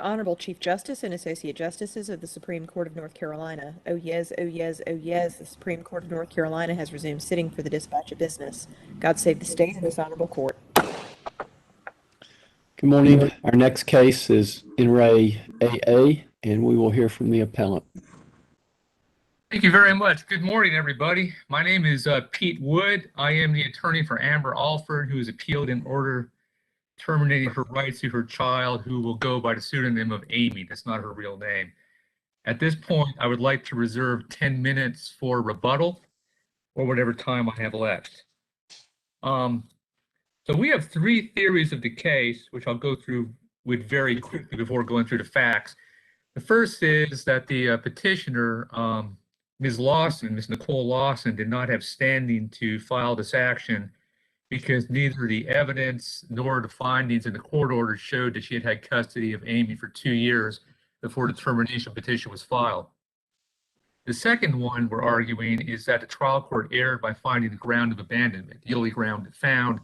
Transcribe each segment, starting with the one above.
Honorable Chief Justice and Associate Justices of the Supreme Court of North Carolina. Oh yes, oh yes, oh yes, the Supreme Court of North Carolina has resumed sitting for the dispatch of business. God save the state and this honorable court. Good morning. Our next case is in re AA, and we will hear from the appellant. Thank you very much. Good morning, everybody. My name is Pete Wood. I am the attorney for Amber Alford, who has appealed an order terminating her rights to her child, who will go by the pseudonym of Amy. That's not her real name. At this point, I would like to reserve 10 minutes for rebuttal or whatever time I have left. So we have three theories of the case, which I'll go through with very quickly before going through the facts. The first is that the petitioner, Ms. Nicole Lawson, did not have standing to file this action because neither the evidence nor the findings in the court order showed that she had had custody of Amy for 2 years before the termination petition was filed. The second one we're arguing is that the trial court erred by finding the ground of abandonment, the only ground it found,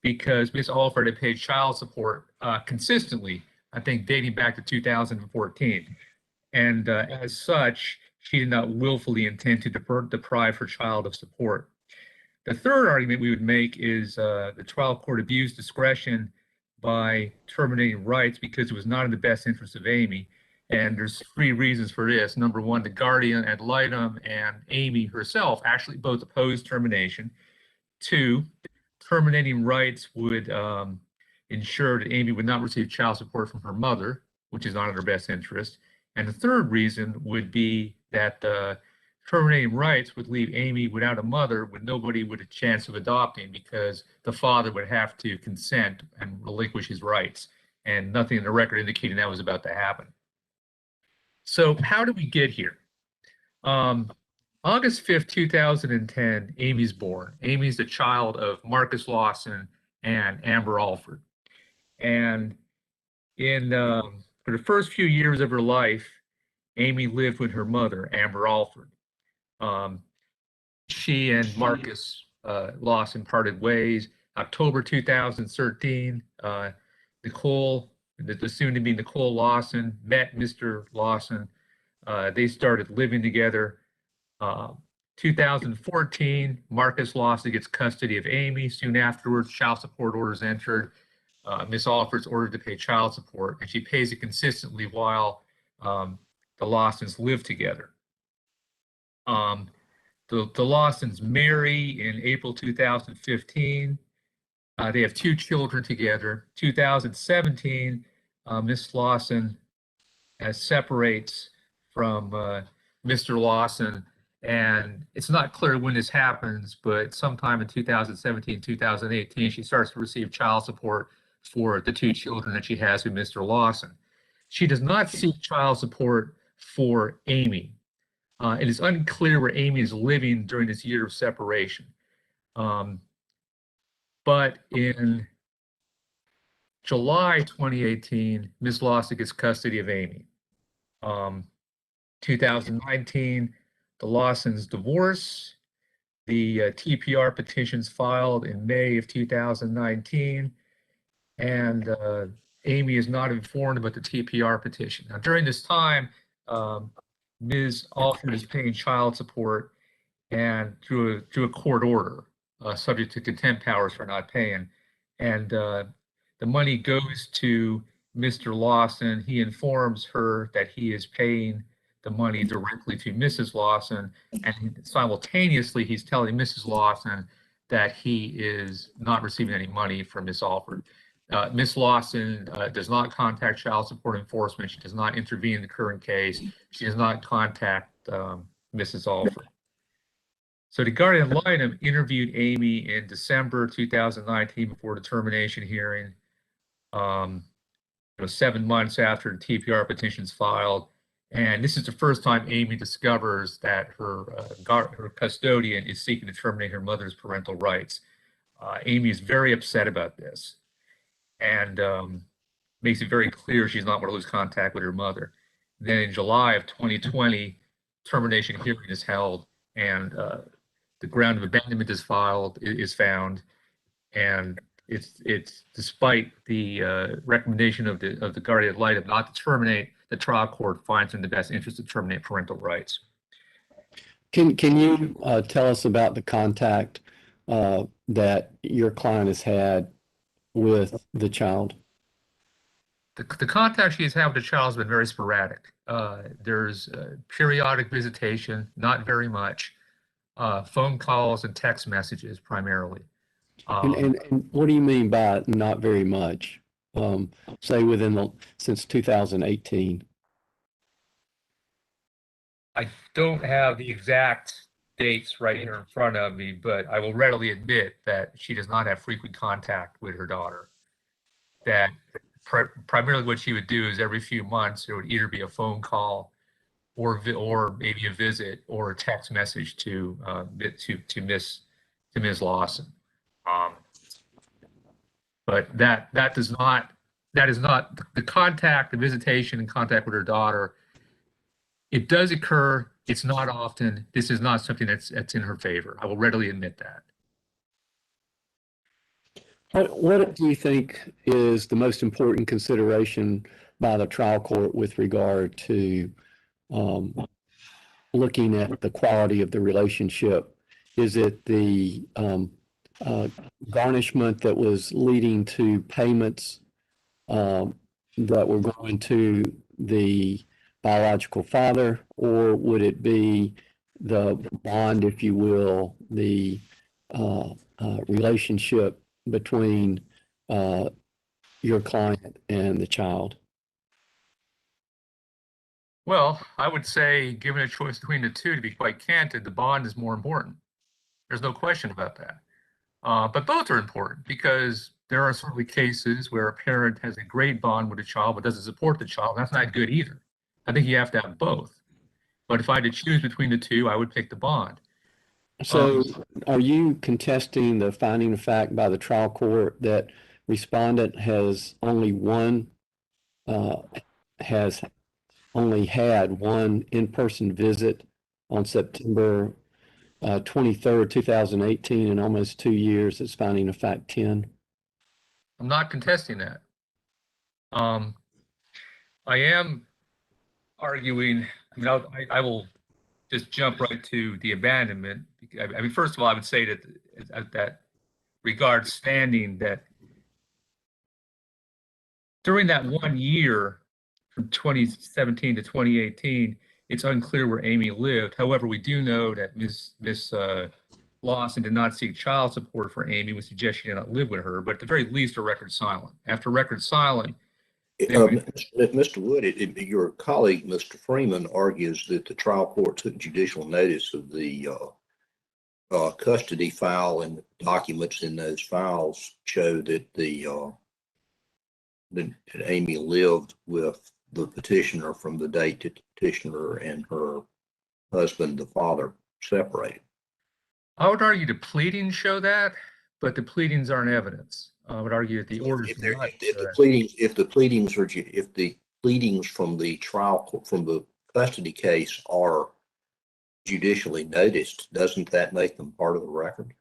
because Ms. Alford had paid child support consistently, I think dating back to 2014. And as such, she did not willfully intend to deprive her child of support. The third argument we would make is the trial court abused discretion by terminating rights because it was not in the best interest of Amy. And there's three reasons for this. Number one, the guardian ad litem and Amy herself actually both opposed termination. Two, terminating rights would ensure that Amy would not receive child support from her mother, which is not in her best interest. And the third reason would be that terminating rights would leave Amy without a mother with nobody with a chance of adopting, because the father would have to consent and relinquish his rights, and nothing in the record indicating that was about to happen. So how did we get here? August 5th, 2010, Amy's born. Amy's the child of Marcus Lawson and Amber Alford. And for the first few years of her life, Amy lived with her mother, Amber Alford. She and Marcus Lawson parted ways. October 2013, Nicole, the soon-to-be Nicole Lawson, met Mr. Lawson. They started living together. 2014, Marcus Lawson gets custody of Amy. Soon afterwards, child support orders entered. Miss Alford's ordered to pay child support, and she pays it consistently while the Lawsons live together. The Lawsons marry in April 2015. They have 2 children together. 2017, Miss Lawson separates from Mr. Lawson, and it's not clear when this happens, but sometime in 2017, 2018, she starts to receive child support for the 2 children that she has with Mr. Lawson. She does not seek child support for Amy. It is unclear where Amy is living during this year of separation. But in July 2018, Ms. Lawson gets custody of Amy. 2019, the Lawsons divorce. The TPR petitions filed in May of 2019, and Amy is not informed about the TPR petition. Now, during this time, Ms. Alford is paying child support, and through a court order, subject to contempt powers for not paying. And the money goes to Mr. Lawson. He informs her that he is paying the money directly to Mrs. Lawson, and simultaneously he's telling Mrs. Lawson that he is not receiving any money from Miss Alford. Miss Lawson does not contact child support enforcement. She does not intervene in the current case. She does not contact Mrs. Alford. So the guardian ad litem interviewed Amy in December 2019 before the termination hearing, 7 months after the TPR petitions filed. And this is the first time Amy discovers that her custodian is seeking to terminate her mother's parental rights. Amy is very upset about this, and makes it very clear she's not going to lose contact with her mother. Then in July of 2020, termination hearing is held, and the ground of abandonment is found, and It's despite the recommendation of the guardian ad litem not to terminate, the trial court finds in the best interest to terminate parental rights. Can you tell us about the contact that your client has had with the child? The contact she has had with the child has been very sporadic. There's periodic visitation, not very much, phone calls and text messages primarily. And what do you mean by not very much? Say since 2018. I don't have the exact dates right here in front of me, but I will readily admit that she does not have frequent contact with her daughter. That primarily what she would do is every few months there would either be a phone call or maybe a visit or a text message to Ms. Lawson. But that is not the contact, the visitation and contact with her daughter. It does occur. It's not often. This is not something that's in her favor. I will readily admit that. What do you think is the most important consideration by the trial court with regard to looking at the quality of the relationship? Is it the garnishment that was leading to payments that were going to the biological father, or would it be the bond, if you will, the relationship between your client and the child? Well, I would say, given a choice between the two, to be quite candid, the bond is more important. There's no question about that. But both are important because there are certainly cases where a parent has a great bond with a child but doesn't support the child. That's not good either. I think you have to have both. But if I had to choose between the two, I would pick the bond. So are you contesting the finding of fact by the trial court that respondent has only had one in-person visit on September 23rd, 2018, in almost 2 years? It's finding of fact 10. I'm not contesting that. I am arguing, I will just jump right to the abandonment. I mean, first of all, I would say that regards standing, that during that 1 year from 2017 to 2018, it's unclear where Amy lived. However, we do know that Miss Lawson did not seek child support for Amy, which suggests she did not live with her, but at the very least, a record silent. After record silent, Mr. Wood, your colleague, Mr. Freeman, argues that the trial court took judicial notice of the custody file, and the documents in those files show that that Amy lived with the petitioner from the date that the petitioner and her husband, the father, separated. I would argue the pleadings show that, but the pleadings aren't evidence. I would argue that the orders. If the pleadings from the trial, from the custody case, are judicially noticed, doesn't that make them part of the record?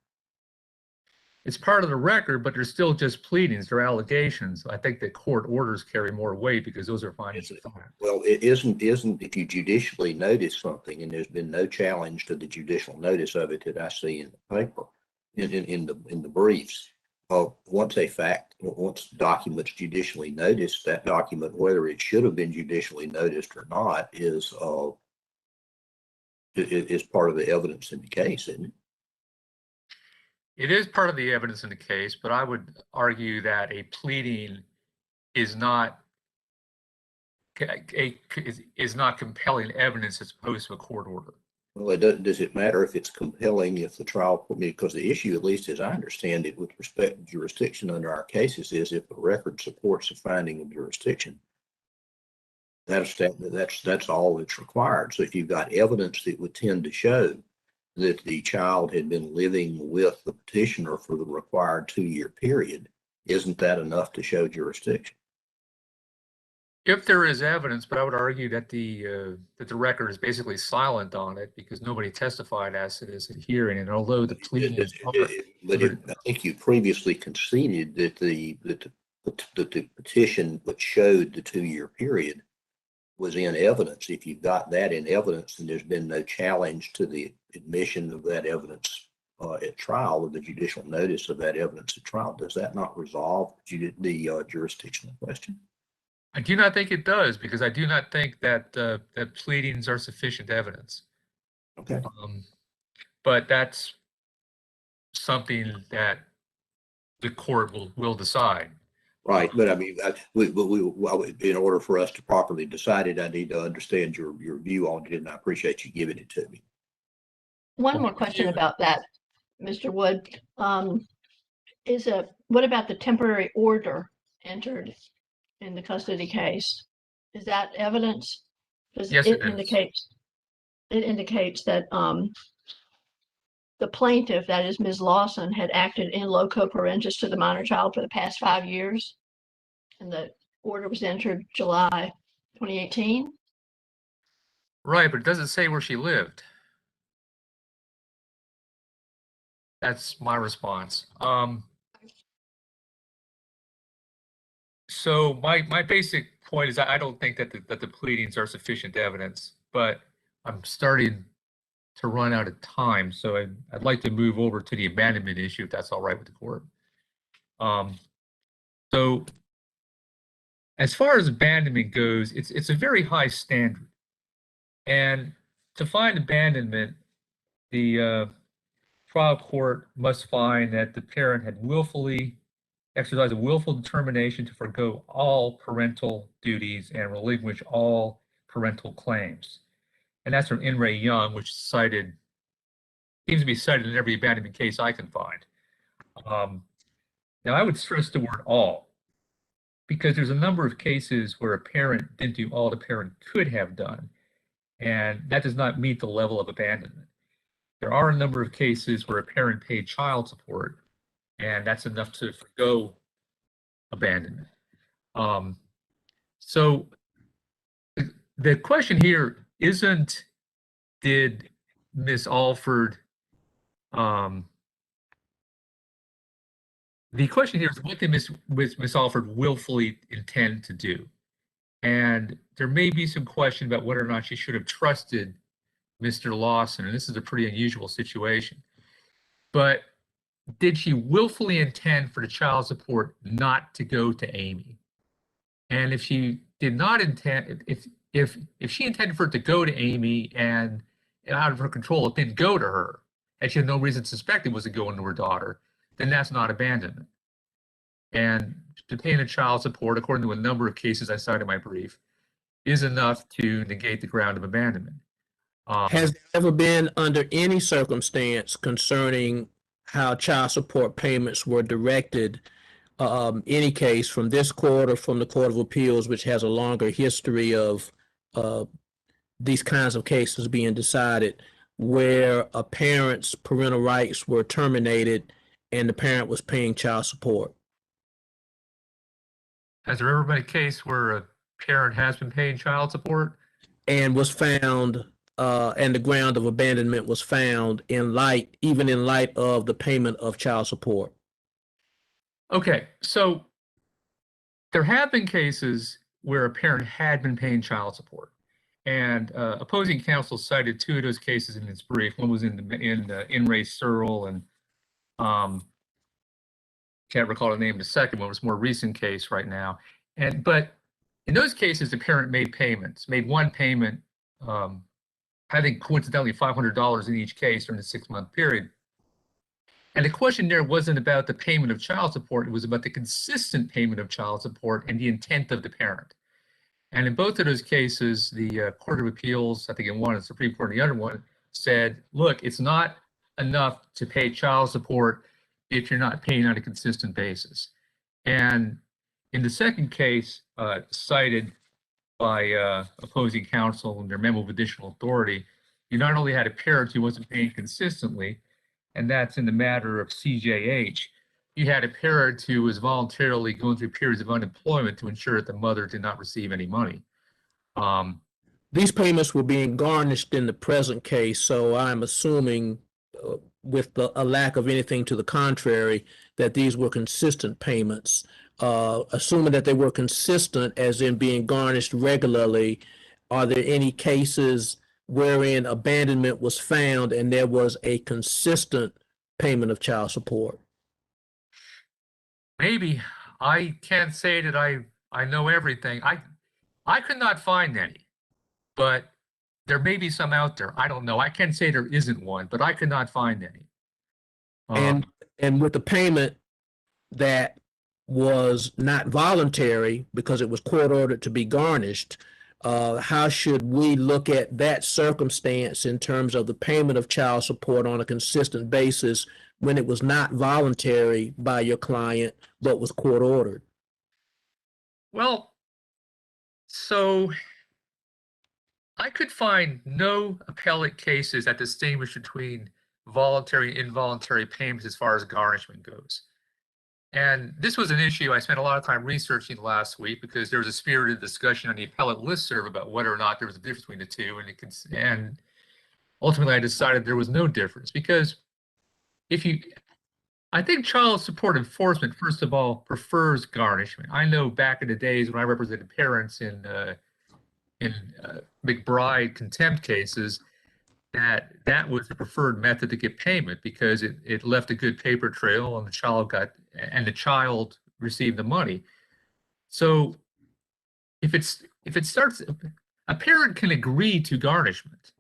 It's part of the record, but they're still just pleadings. They're allegations. I think that court orders carry more weight because those are findings of fact. Well, it isn't if you judicially notice something, and there's been no challenge to the judicial notice of it that I see in the paper, in the briefs. Once documents judicially noticed, that document, whether it should have been judicially noticed or not, is part of the evidence in the case, isn't it? It is part of the evidence in the case, but I would argue that a pleading is not compelling evidence as opposed to a court order. Well, does it matter if it's compelling if the trial, because the issue, at least as I understand it, with respect to jurisdiction under our cases, is if the record supports a finding of jurisdiction. That's all that's required. So if you've got evidence that would tend to show that the child had been living with the petitioner for the required 2-year period, isn't that enough to show jurisdiction? If there is evidence, but I would argue that the record is basically silent on it because nobody testified as to this hearing, and although the pleadings are. I think you previously conceded that the petition which showed the 2-year period was in evidence. If you've got that in evidence, then there's been no challenge to the admission of that evidence at trial, or the judicial notice of that evidence at trial. Does that not resolve the jurisdictional question? I do not think it does, because I do not think that that pleadings are sufficient evidence. Okay. But that's something that the court will decide. Right, but I mean, in order for us to properly decide it, I need to understand your view on it, and I appreciate you giving it to me. One more question about that, Mr. Wood. What about the temporary order entered in the custody case? Is that evidence? Because Yes, it it is. indicates that the plaintiff, that is Ms. Lawson, had acted in loco parentis to the minor child for the past 5 years. And the order was entered July 2018. Right, but it doesn't say where she lived. That's my response. So my basic point is I don't think that the pleadings are sufficient evidence, but I'm starting to run out of time, so I'd like to move over to the abandonment issue, if that's all right with the court. So as far as abandonment goes, it's a very high standard, and to find abandonment, the trial court must find that the parent had willfully exercised a willful determination to forego all parental duties and relinquish all parental claims. And that's from In re Young, which seems to be cited in every abandonment case I can find. Now, I would stress the word all, because there's a number of cases where a parent didn't do all the parent could have done, and that does not meet the level of abandonment. There are a number of cases where a parent paid child support, and that's enough to forgo abandonment. So the question here isn't, did Miss Alford, the question here is, what did Miss Alford willfully intend to do? And there may be some question about whether or not she should have trusted Mr. Lawson, and this is a pretty unusual situation. But did she willfully intend for the child support not to go to Amy? And if she did not intend, if she intended for it to go to Amy and out of her control, it didn't go to her, and she had no reason to suspect it was going to her daughter, then that's not abandonment. And to pay a child support, according to a number of cases I cited in my brief, is enough to negate the ground of abandonment. Has there ever been, under any circumstance concerning how child support payments were directed, any case from this court or from the Court of Appeals, which has a longer history of these kinds of cases being decided, where a parent's parental rights were terminated and the parent was paying child support? Has there ever been a case where a parent has been paying child support? And was found, and the ground of abandonment was found even in light of the payment of child support? Okay, so there have been cases where a parent had been paying child support, and opposing counsel cited 2 of those cases in its brief. One was in re Searle, and can't recall the name of the second one. It was a more recent case right now. But in those cases, the parent made one payment, I think coincidentally $500 in each case during the 6-month period. And the question there wasn't about the payment of child support, it was about the consistent payment of child support and the intent of the parent. And in both of those cases, the Court of Appeals, I think in one, the Supreme Court in the other one, said, look, it's not enough to pay child support if you're not paying on a consistent basis. And in the second case, cited by opposing counsel in their memo of additional authority, you not only had a parent who wasn't paying consistently, and that's in the matter of CJH, you had a parent who was voluntarily going through periods of unemployment to ensure that the mother did not receive any money. These payments were being garnished in the present case, so I'm assuming, with a lack of anything to the contrary, that these were consistent payments. Assuming that they were consistent, as in being garnished regularly, are there any cases wherein abandonment was found and there was a consistent payment of child support? Maybe. I can't say that I know everything. I could not find any, but there may be some out there. I don't know. I can't say there isn't one, but I could not find any. And with the payment that was not voluntary because it was court ordered to be garnished, how should we look at that circumstance in terms of the payment of child support on a consistent basis when it was not voluntary by your client but was court ordered? Well, so I could find no appellate cases that distinguish between voluntary and involuntary payments as far as garnishment goes. And this was an issue I spent a lot of time researching last week because there was a spirited discussion on the appellate listserv about whether or not there was a difference between the two. And ultimately I decided there was no difference because I think child support enforcement, first of all, prefers garnishment. I know back in the days when I represented parents in McBride contempt cases, that was the preferred method to get payment because it left a good paper trail and the child received the money. So if it starts, a parent can agree to garnishment.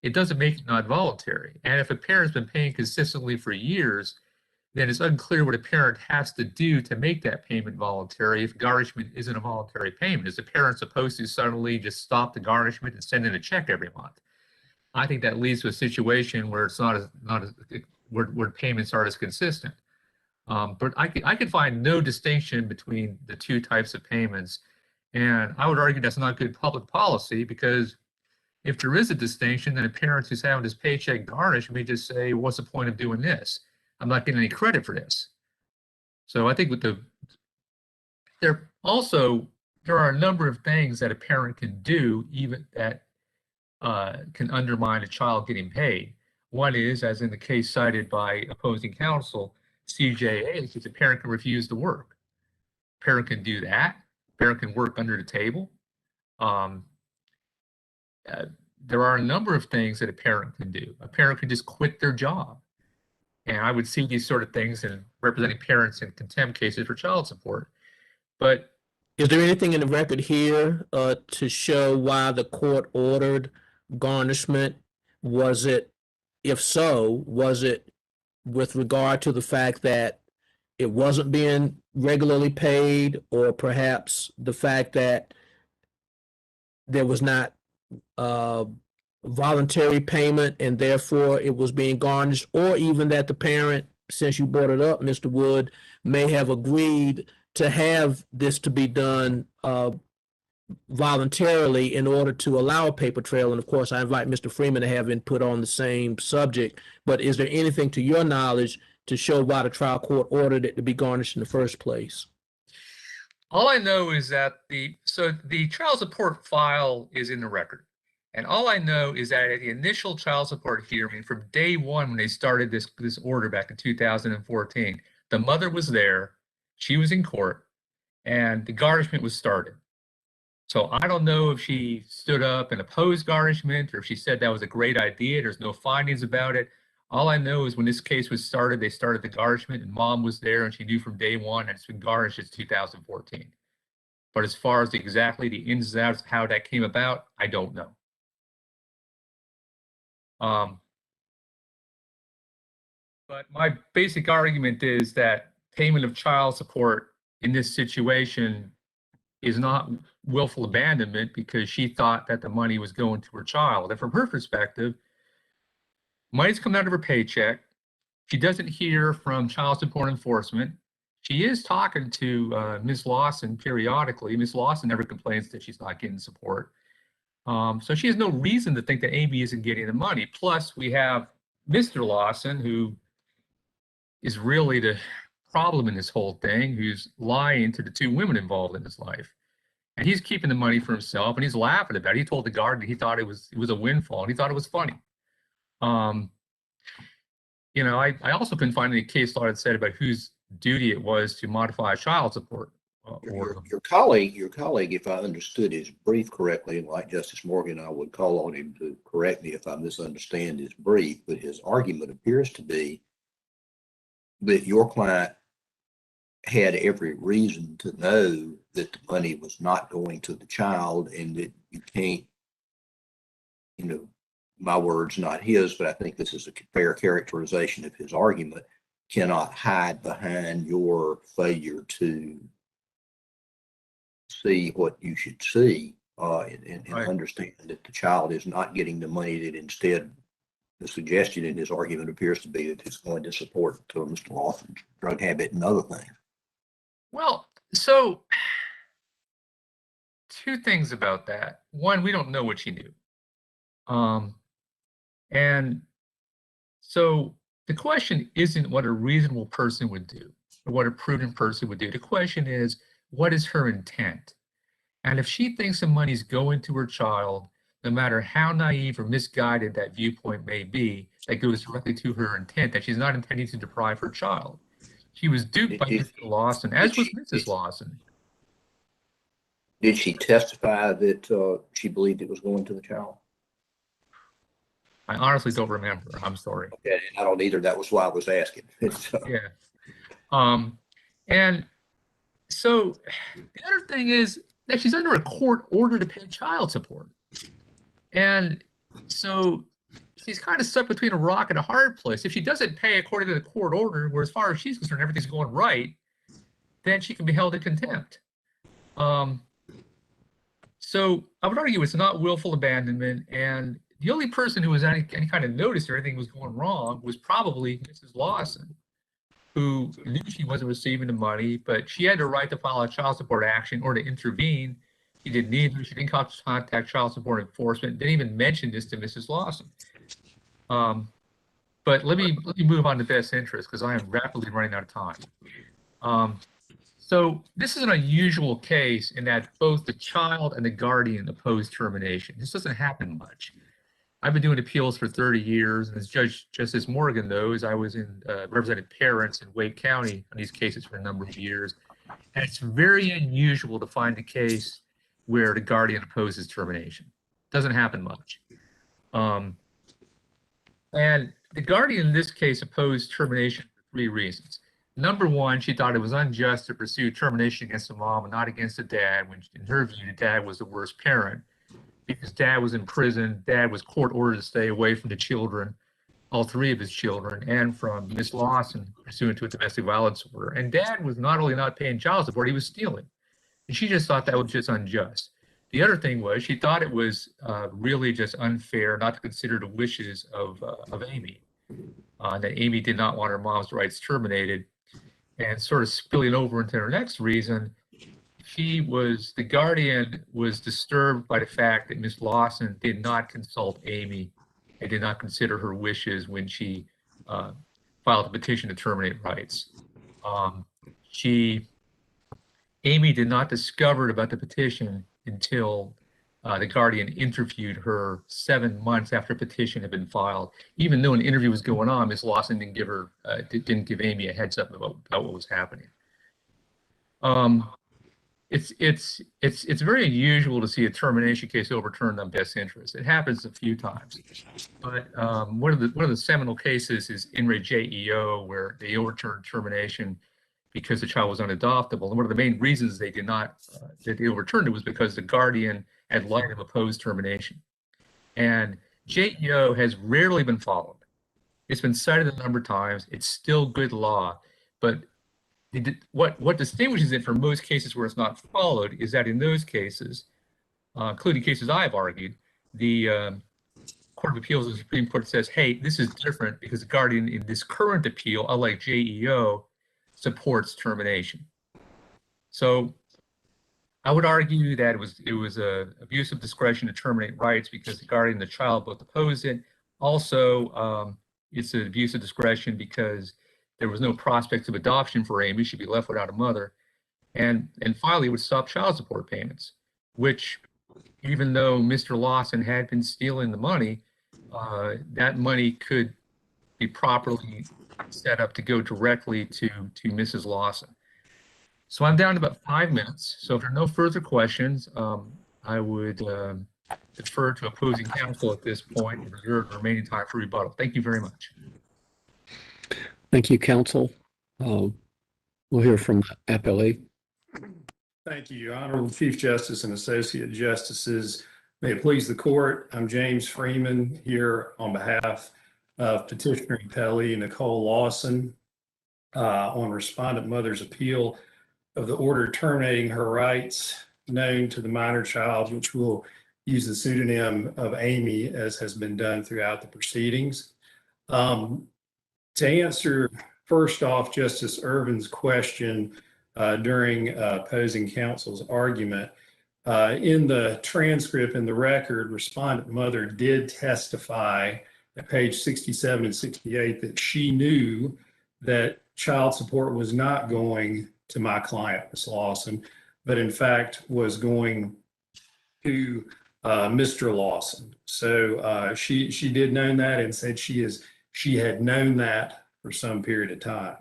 It doesn't make it not voluntary. And if a parent's been paying consistently for years, then it's unclear what a parent has to do to make that payment voluntary if garnishment isn't a voluntary payment. Is the parent supposed to suddenly just stop the garnishment and send in a check every month? I think that leads to a situation where it's where payments aren't as consistent. But I could find no distinction between the two types of payments, and I would argue that's not good public policy because if there is a distinction, then a parent who's having his paycheck garnished may just say, "What's the point of doing this? I'm not getting any credit for this." So I think there are a number of things that a parent can do even that can undermine a child getting paid. One is, as in the case cited by opposing counsel, CJA, the parent can refuse to work. Parent can do that. Parent can work under the table. There are a number of things that a parent can do. A parent can just quit their job. And I would see these sort of things in representing parents in contempt cases for child support. But is there anything in the record here to show why the court ordered garnishment? Was it, if so, was it with regard to the fact that it wasn't being regularly paid, or perhaps the fact that there was not voluntary payment and therefore it was being garnished, or even that the parent, since you brought it up, Mr. Wood, may have agreed to have this to be done voluntarily in order to allow a paper trail? And of course, I invite Mr. Freeman to have input on the same subject, but is there anything to your knowledge to show why the trial court ordered it to be garnished in the first place? All I know is that the child support file is in the record. And all I know is that at the initial child support hearing, from day one when they started this order back in 2014, the mother was there, she was in court, and the garnishment was started. So I don't know if she stood up and opposed garnishment or if she said that was a great idea. There's no findings about it. All I know is when this case was started, they started the garnishment and mom was there and she knew from day one that it's been garnished since 2014. But as far as exactly the ins and outs of how that came about, I don't know. But my basic argument is that payment of child support in this situation is not willful abandonment because she thought that the money was going to her child. And from her perspective, money's coming out of her paycheck. She doesn't hear from child support enforcement. She is talking to Ms. Lawson periodically. Ms. Lawson never complains that she's not getting support. So she has no reason to think that Amy isn't getting the money. Plus, we have Mr. Lawson, who is really the problem in this whole thing, who's lying to the two women involved in his life. And he's keeping the money for himself, and he's laughing about it. He told the guard that he thought it was a windfall, and he thought it was funny. I also couldn't find any case law that said about whose duty it was to modify child support. Your colleague, if I understood his brief correctly, and like Justice Morgan, I would call on him to correct me if I misunderstand his brief, but his argument appears to be that your client had every reason to know that the money was not going to the child, and that you can't, my words, not his, but I think this is a fair characterization of his argument, cannot hide behind your failure to see what you should see and Right. understand that the child is not getting the money, that instead the suggestion in his argument appears to be that it's going to support Mr. Lawson's drug habit and other things. Well, so two things about that. One, we don't know what she knew. And so the question isn't what a reasonable person would do or what a prudent person would do. The question is, what is her intent? And if she thinks the money's going to her child, no matter how naive or misguided that viewpoint may be, that goes directly to her intent, that she's not intending to deprive her child. She was duped by Mr. Lawson, as was Mrs. Lawson. Did she testify that she believed it was going to the child? I honestly don't remember. I'm sorry. Okay, I don't either. That was why I was asking. Yeah. And so the other thing is that she's under a court order to pay child support. And so she's kind of stuck between a rock and a hard place. If she doesn't pay according to the court order, where as far as she's concerned, everything's going right, then she can be held in contempt. So I would argue it's not willful abandonment, and the only person who was any kind of notice or anything was going wrong was probably Mrs. Lawson, who knew she wasn't receiving the money, but she had the right to file a child support action or to intervene. She didn't need to. She didn't contact child support enforcement. Didn't even mention this to Mrs. Lawson. But let me move on to best interest, because I am rapidly running out of time. So this is an unusual case in that both the child and the guardian oppose termination. This doesn't happen much. I've been doing appeals for 30 years, and as Justice Morgan knows, I was represented parents in Wake County on these cases for a number of years. And it's very unusual to find a case where the guardian opposes termination. Doesn't happen much. And the guardian in this case opposed termination for three reasons. Number one, she thought it was unjust to pursue termination against the mom and not against the dad, when in her view, the dad was the worst parent, because dad was in prison. Dad was court ordered to stay away from the children, all three of his children, and from Miss Lawson pursuant to a domestic violence order. And dad was not only not paying child support, he was stealing. And she just thought that was just unjust. The other thing was she thought it was really just unfair not to consider the wishes of Amy, that Amy did not want her mom's rights terminated. And sort of spilling over into her next reason, the guardian was disturbed by the fact that Miss Lawson did not consult Amy and did not consider her wishes when she filed a petition to terminate rights. Amy did not discover about the petition until the guardian interviewed her 7 months after a petition had been filed. Even though an interview was going on, Ms. Lawson didn't give Amy a heads up about what was happening. It's very unusual to see a termination case overturned on best interest. It happens a few times, but one of the seminal cases is in re JEO, where they overturned termination because the child was unadoptable. And one of the main reasons they did not that they overturned it was because the guardian had lied and opposed termination. And JEO has rarely been followed. It's been cited a number of times. It's still good law, but what distinguishes it from most cases where it's not followed is that in those cases, including cases I've argued, the Court of Appeals of the Supreme Court says, hey, this is different because the guardian in this current appeal, unlike JEO, supports termination. So I would argue that it was a abuse of discretion to terminate rights because the guardian and the child both oppose it. Also, it's an abuse of discretion because there was no prospects of adoption for Amy. She'd be left without a mother. And finally, it would stop child support payments, which, even though Mr. Lawson had been stealing the money, that money could be properly set up to go directly to Mrs. Lawson. So I'm down to about 5 minutes. So if there are no further questions, I would defer to opposing counsel at this point and reserve the remaining time for rebuttal. Thank you very much. Thank you, counsel. We'll hear from appellee. Thank you, Honorable Chief Justice and Associate Justices. May it please the court, I'm James Freeman here on behalf of petitioner appellee Nicole Lawson on respondent mother's appeal of the order terminating her rights known to the minor child, which will use the pseudonym of Amy, as has been done throughout the proceedings. To answer first off Justice Irvin's question during opposing counsel's argument, in the transcript in the record, respondent mother did testify at page 67 and 68 that she knew that child support was not going to my client, Ms. Lawson, but in fact was going to Mr. Lawson. So she did know that and said she had known that for some period of time.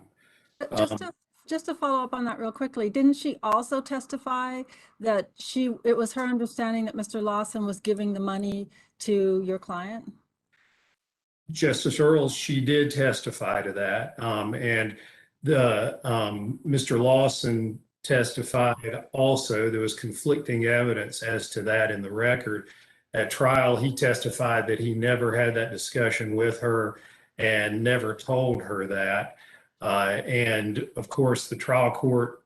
Just to follow up on that real quickly, didn't she also testify that it was her understanding that Mr. Lawson was giving the money to your client? Justice Earls, she did testify to that. And the Mr. Lawson testified also. There was conflicting evidence as to that in the record. At trial, he testified that he never had that discussion with her and never told her that. And of course, the trial court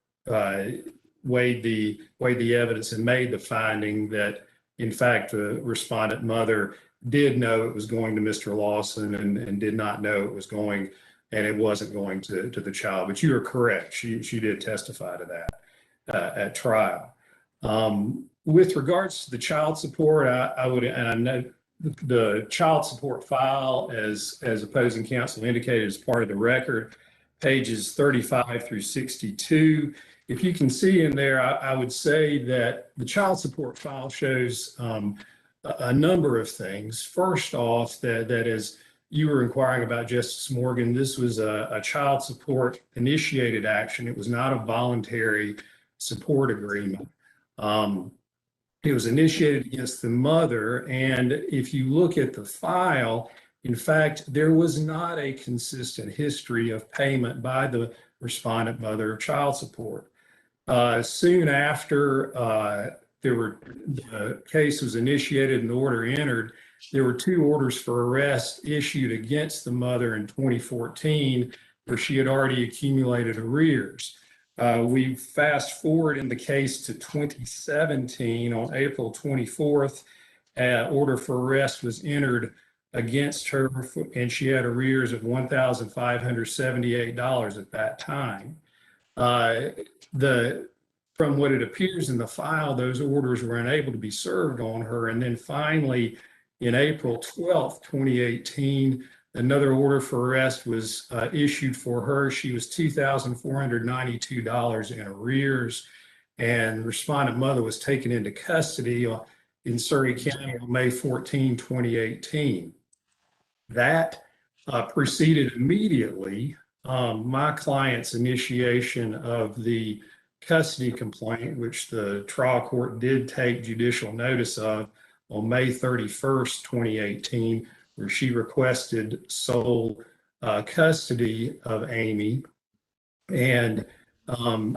weighed the evidence and made the finding that, in fact, the respondent mother did know it was going to Mr. Lawson and did not know it was going, and it wasn't going to the child. But you are correct. She did testify to that at trial. With regards to the child support, I would, and I know the child support file, as opposing counsel indicated, is part of the record, pages 35 through 62. If you can see in there, I would say that the child support file shows a number of things. First off, that as you were inquiring about, Justice Morgan, this was a child support initiated action. It was not a voluntary support agreement. It was initiated against the mother, and if you look at the file, in fact, there was not a consistent history of payment by the respondent mother of child support. Soon after the case was initiated and the order entered, there were 2 orders for arrest issued against the mother in 2014, where she had already accumulated arrears. We fast forward in the case to 2017. On April 24th, order for arrest was entered against her, and she had arrears of $1,578 at that time. From what it appears in the file, those orders were unable to be served on her. And then finally, in April 12th, 2018, another order for arrest was issued for her. She was $2,492 in arrears, and respondent mother was taken into custody in Surrey County on May 14, 2018. That preceded immediately my client's initiation of the custody complaint, which the trial court did take judicial notice of on May 31st, 2018, where she requested sole custody of Amy. And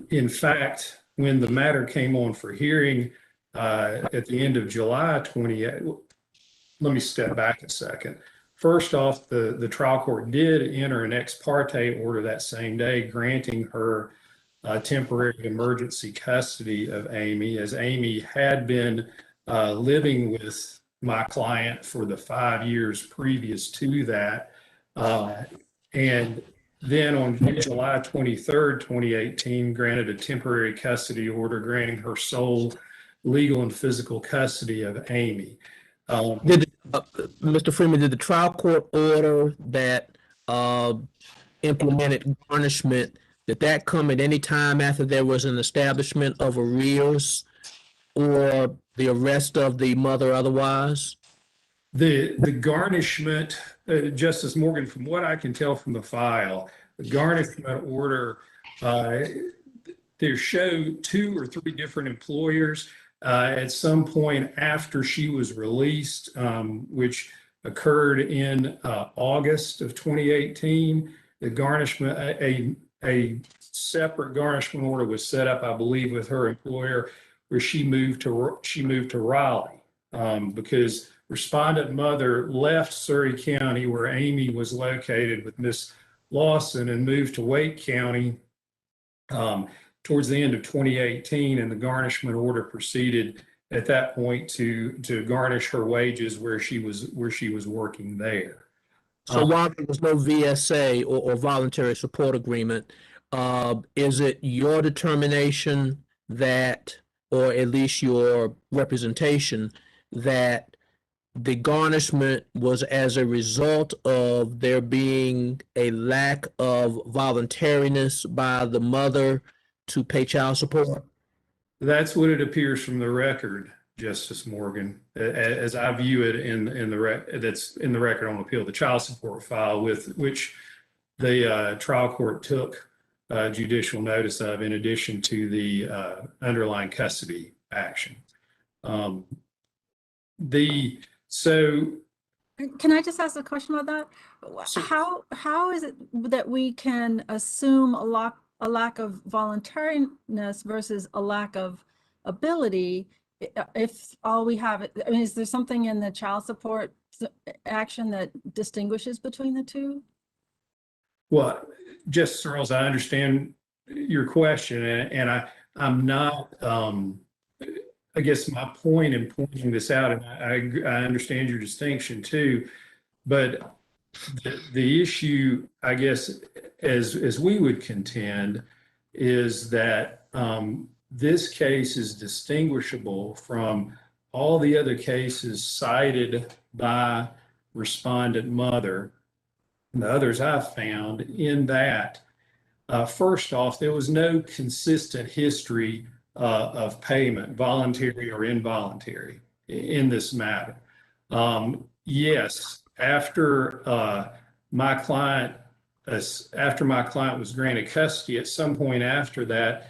in fact, when the matter came on for hearing at the end of July 28, let me step back a second. First off, the trial court did enter an ex parte order that same day, granting her temporary emergency custody of Amy, as Amy had been living with my client for the 5 years previous to that. And then on July 23rd, 2018, granted a temporary custody order granting her sole legal and physical custody of Amy. Mr. Freeman, did the trial court order that implemented garnishment, did that come at any time after there was an establishment of arrears or the arrest of the mother otherwise? The garnishment, Justice Morgan, from what I can tell from the file, the garnishment order, there show 2 or 3 different employers at some point after she was released, which occurred in August of 2018. The garnishment, a separate garnishment order was set up, I believe, with her employer, where she moved to Raleigh because respondent mother left Surrey County, where Amy was located with Miss Lawson, and moved to Wake County towards the end of 2018, and the garnishment order proceeded at that point to garnish her wages where she was working there. So while there was no VSA or voluntary support agreement, is it your determination that, or at least your representation, that the garnishment was as a result of there being a lack of voluntariness by the mother to pay child support? That's what it appears from the record, Justice Morgan, as I view it that's in the record on appeal, the child support file with which the trial court took judicial notice of, in addition to the underlying custody action. Can I just ask a question about that? How is it that we can assume a lack of voluntariness versus a lack of ability if all we have, I mean, is there something in the child support action that distinguishes between the two? Well, Justice Earls, I understand your question, and I'm not, I guess my point in pointing this out, and I understand your distinction too, but the issue, I guess, as we would contend, is that this case is distinguishable from all the other cases cited by respondent mother and the others I've found, in that, first off, there was no consistent history of payment, voluntary or involuntary, in this matter. Yes, after my client was granted custody, at some point after that,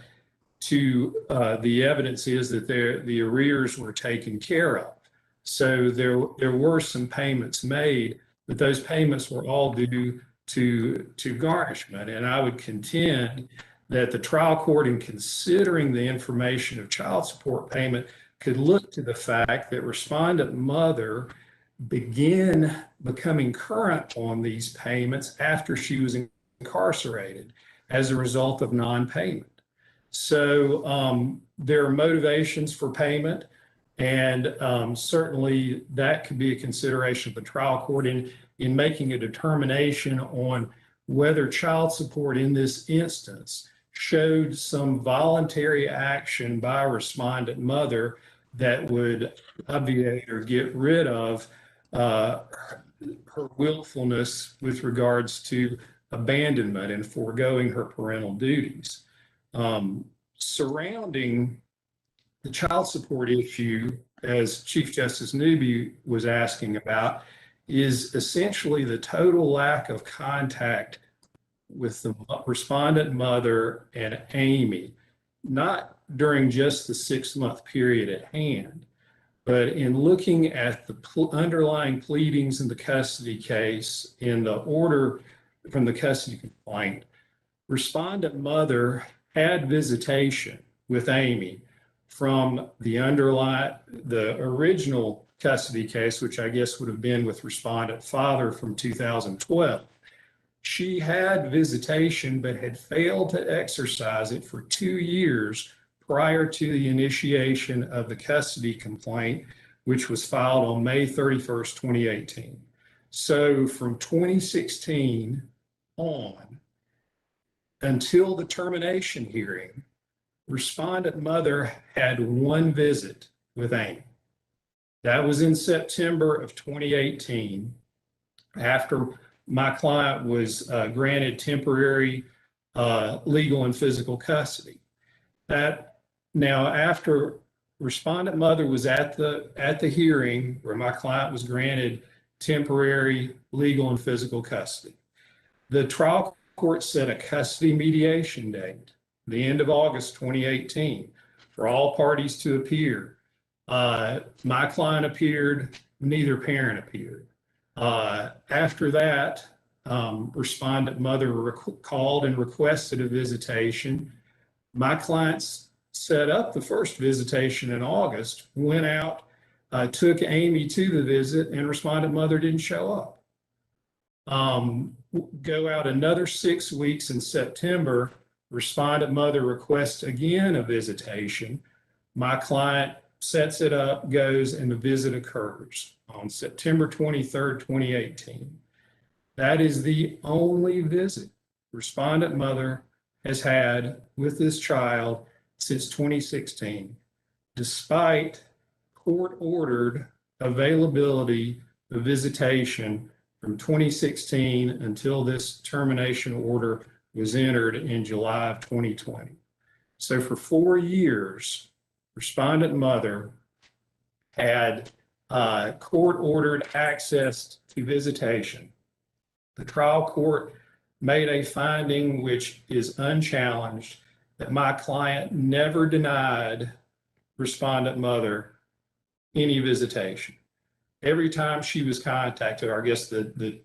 the evidence is that the arrears were taken care of. So there were some payments made, but those payments were all due to garnishment. And I would contend that the trial court, in considering the information of child support payment, could look to the fact that respondent mother began becoming current on these payments after she was incarcerated as a result of non-payment. So there are motivations for payment, and certainly that could be a consideration of the trial court in making a determination on whether child support in this instance showed some voluntary action by a respondent mother that would obviate or get rid of her willfulness with regards to abandonment and foregoing her parental duties. Surrounding the child support issue, as Chief Justice Newby was asking about, is essentially the total lack of contact with the respondent mother and Amy, not during just the 6-month period at hand, but in looking at the underlying pleadings in the custody case, in the order from the custody complaint, respondent mother had visitation with Amy from the original custody case, which I guess would have been with respondent father from 2012. She had visitation, but had failed to exercise it for 2 years prior to the initiation of the custody complaint, which was filed on May 31st, 2018. So from 2016 on until the termination hearing, respondent mother had 1 visit with Amy. That was in September of 2018, after my client was granted temporary legal and physical custody. That now, after respondent mother was at the hearing where my client was granted temporary legal and physical custody, the trial court set a custody mediation date, the end of August 2018, for all parties to appear. My client appeared, neither parent appeared. After that, respondent mother called and requested a visitation. My clients set up the first visitation in August, went out, took Amy to the visit, and respondent mother didn't show up. Go out another 6 weeks in September, respondent mother requests again a visitation. My client sets it up, goes, and the visit occurs on September 23rd, 2018. That is the only visit respondent mother has had with this child since 2016, despite court-ordered availability of visitation from 2016 until this termination order was entered in July of 2020. So for 4 years, respondent mother had court-ordered access to visitation. The trial court made a finding which is unchallenged that my client never denied respondent mother any visitation. Every time she was contacted, or I guess the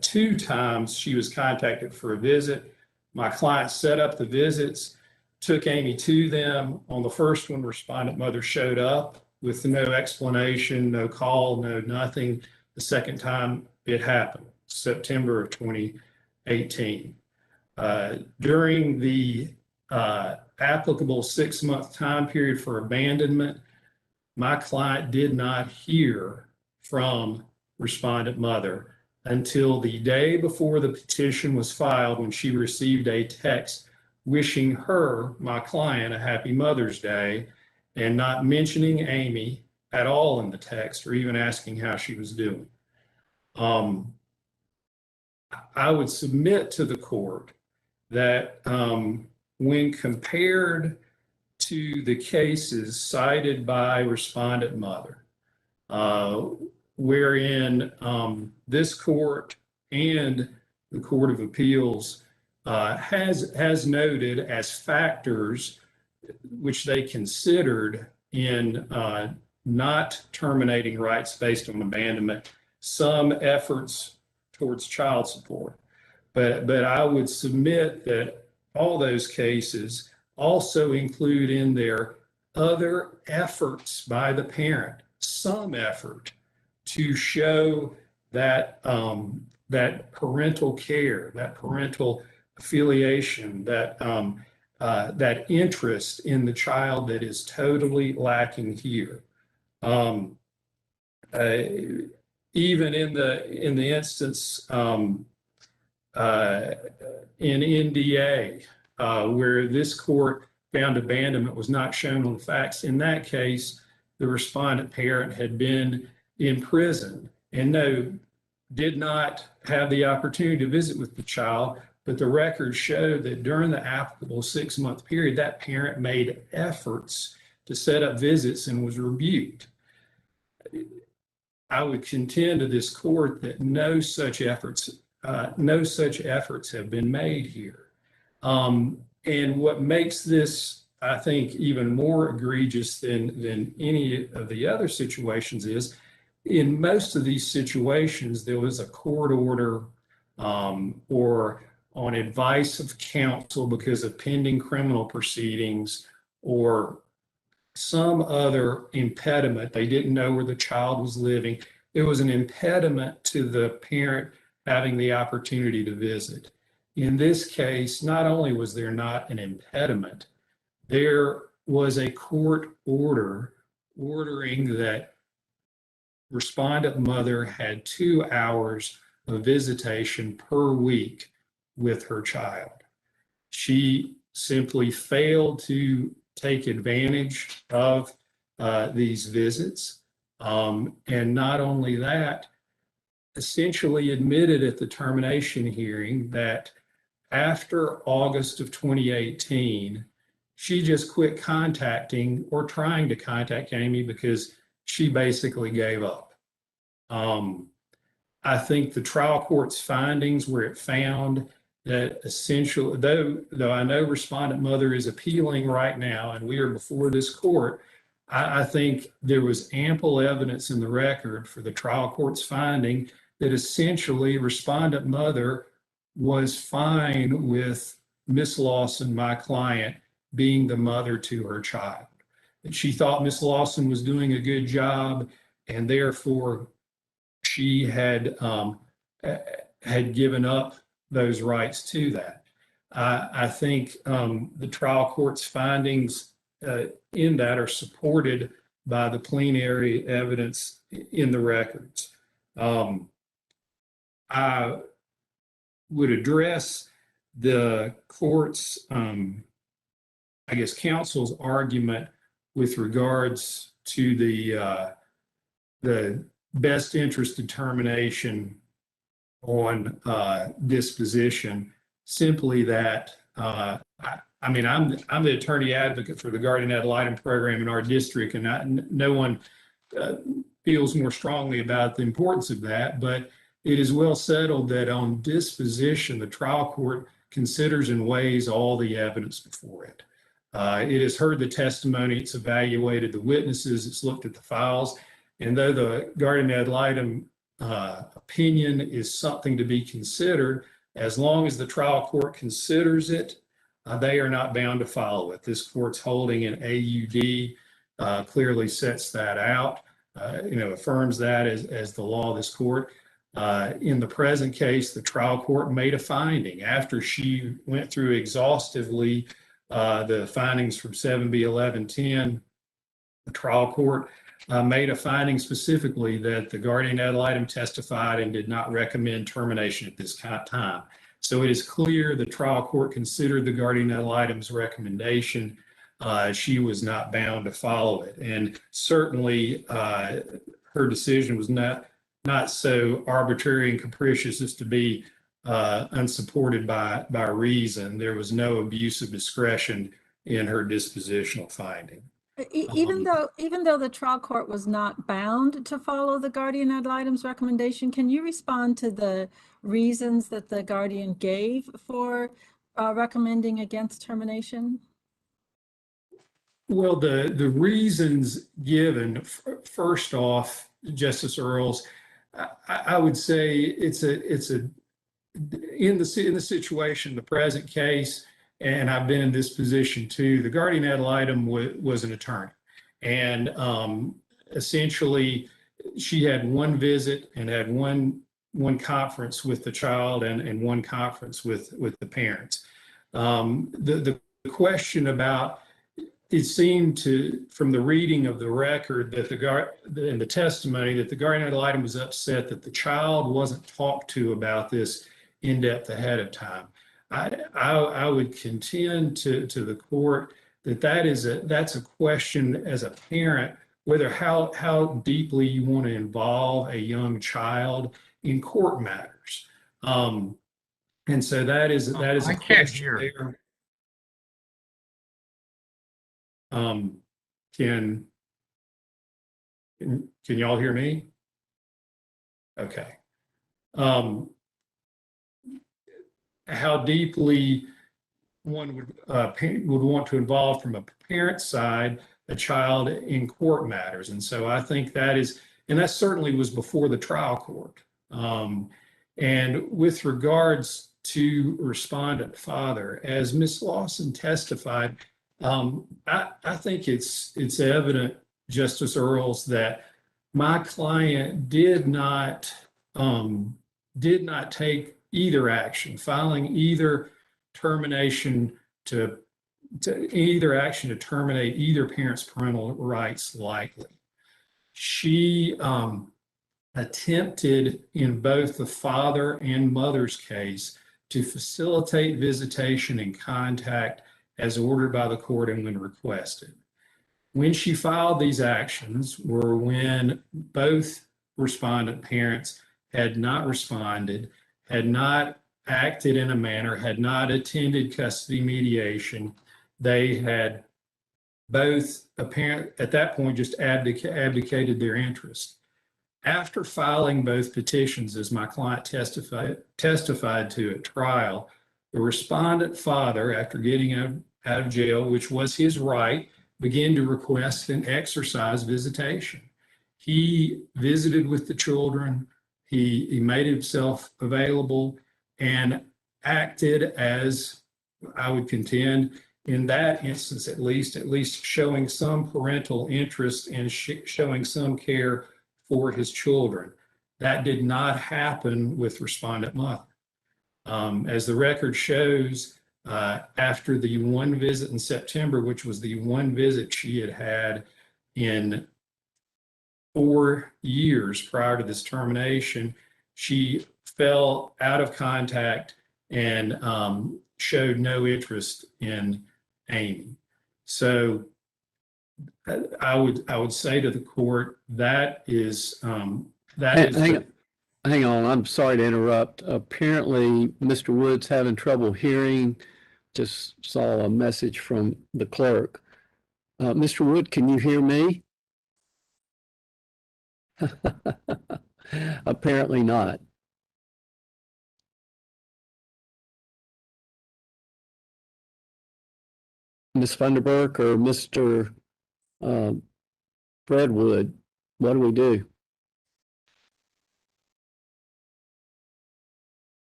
2 times she was contacted for a visit, my client set up the visits, took Amy to them. On the first one, respondent mother showed up with no explanation, no call, no nothing. The second time it happened, September of 2018. During the applicable 6-month time period for abandonment, my client did not hear from respondent mother until the day before the petition was filed, when she received a text wishing her, my client, a happy Mother's Day, and not mentioning Amy at all in the text, or even asking how she was doing. I would submit to the court that when compared to the cases cited by respondent mother, wherein this court and the Court of Appeals has noted as factors which they considered in not terminating rights based on abandonment, some efforts towards child support. But I would submit that all those cases also include in there other efforts by the parent, some effort to show that that parental care, that parental affiliation, that that interest in the child that is totally lacking here. Even in the instance in NDA, where this court found abandonment was not shown on the facts, in that case, the respondent parent had been in prison and did not have the opportunity to visit with the child, but the records showed that during the applicable 6-month period, that parent made efforts to set up visits and was rebuked. I would contend to this court that no such efforts have been made here. And what makes this, I think, even more egregious than any of the other situations is, in most of these situations, there was a court order or on advice of counsel because of pending criminal proceedings or some other impediment. They didn't know where the child was living. There was an impediment to the parent having the opportunity to visit. In this case, not only was there not an impediment, there was a court order ordering that respondent mother had 2 hours of visitation per week with her child. She simply failed to take advantage of these visits. And not only that, essentially admitted at the termination hearing that after August of 2018, she just quit contacting or trying to contact Amy because she basically gave up. I think the trial court's findings where it found that essentially, though I know respondent mother is appealing right now and we are before this court, I think there was ample evidence in the record for the trial court's finding that essentially respondent mother was fine with Miss Lawson, my client, being the mother to her child. That she thought Miss Lawson was doing a good job, and therefore she had given up those rights to that. I think the trial court's findings in that are supported by the plenary evidence in the records. I would address the court's, I guess, counsel's argument with regards to the best interest determination on disposition. Simply that, I mean, I'm the attorney advocate for the guardian ad litem program in our district, and no one feels more strongly about the importance of that, but it is well settled that on disposition, the trial court considers and weighs all the evidence before it. It has heard the testimony, it's evaluated the witnesses, it's looked at the files, and though the guardian ad litem opinion is something to be considered, as long as the trial court considers it, they are not bound to follow it. This court's holding in AUD clearly sets that out, affirms that as the law of this court. In the present case, the trial court made a finding after she went through exhaustively the findings from 7B1110. The trial court made a finding specifically that the guardian ad litem testified and did not recommend termination at this time. So it is clear the trial court considered the guardian ad litem's recommendation. She was not bound to follow it. And certainly her decision was not so arbitrary and capricious as to be unsupported by reason. There was no abuse of discretion in her dispositional finding. Even though the trial court was not bound to follow the guardian ad litem's recommendation, can you respond to the reasons that the guardian gave for recommending against termination? Well, the reasons given, first off, Justice Earls, I would say it's in the situation, the present case, and I've been in this position too. The guardian ad litem was an attorney, and essentially she had one visit and had one conference with the child and one conference with the parents. The question about, it seemed to, from the reading of the record that in the testimony, that the guardian ad litem was upset that the child wasn't talked to about this in depth ahead of time. I would contend to the court that that's a question as a parent, whether how deeply you want to involve a young child in court matters. And so that is a question there. Can y'all hear me? Okay. How deeply one would want to involve from a parent's side a child in court matters. And so I think that certainly was before the trial court. And with regards to respondent father, as Ms. Lawson testified, I think it's evident, Justice Earls, that my client did not take either action, filing either termination to terminate either parent's parental rights lightly. She attempted in both the father and mother's case to facilitate visitation and contact as ordered by the court and when requested. When she filed these actions were when both respondent parents had not responded, had not acted in a manner, had not attended custody mediation. They had both apparent at that point just abdicated their interest. After filing both petitions, as my client testified to at trial, the respondent father, after getting out of jail, which was his right, began to request and exercise visitation. He visited with the children. He made himself available and acted as, I would contend, in that instance, at least showing some parental interest and showing some care for his children. That did not happen with respondent mother. As the record shows, after the one visit in September, which was the one visit she had had in 4 years prior to this termination, she fell out of contact and showed no interest in Amy. So I would say to the court that is Hang on, I'm sorry to interrupt. Apparently, Mr. Wood's having trouble hearing. Just saw a message from the clerk. Mr. Wood, can you hear me? Apparently not. Ms. Funderburk or Mr. Fred Wood, what do we do?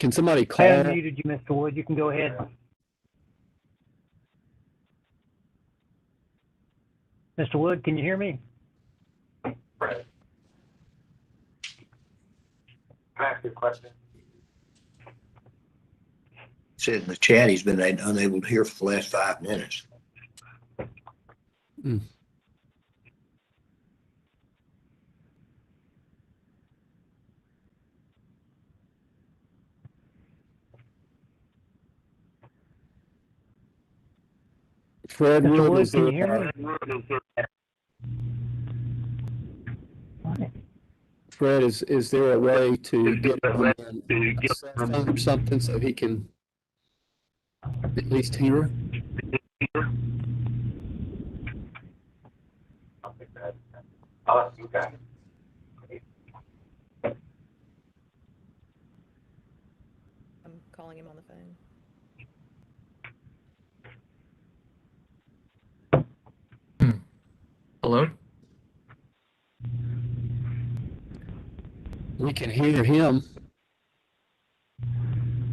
Can somebody I call? unmuted you, Mr. Wood. You can go ahead. Mr. Wood, can you hear me? Can I ask you a question? Said in the chat he's been unable to hear for the last 5 minutes. Fred Mr. Wood, Wood, can you hear me? Fred, is there a way to get him on a cell phone or something so he can at least hear? Okay. I'm calling him on the phone. Hello? We can hear him.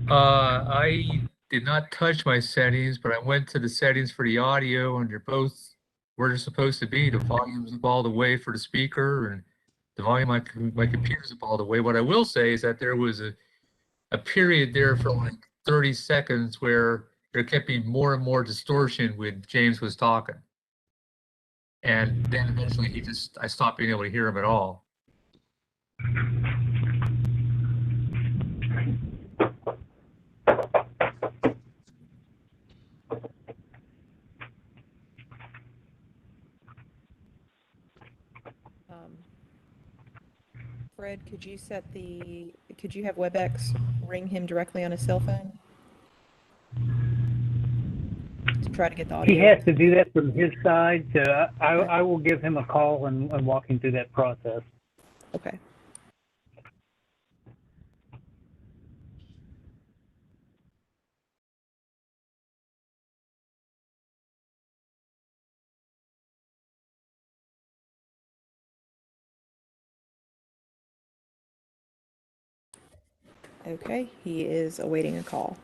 I did not touch my settings, but I went to the settings for the audio and they're both where they're supposed to be. The volume's up all the way for the speaker and the volume on my computer's up all the way. What I will say is that there was a period there for like 30 seconds where there kept being more and more distortion when James was talking. And then eventually I stopped being able to hear him at all. Fred, could you have WebEx ring him directly on his cell phone? To try to get the audio. He has to do that from his side. So I will give him a call and walk him through that process. Okay. Okay, he is awaiting a call.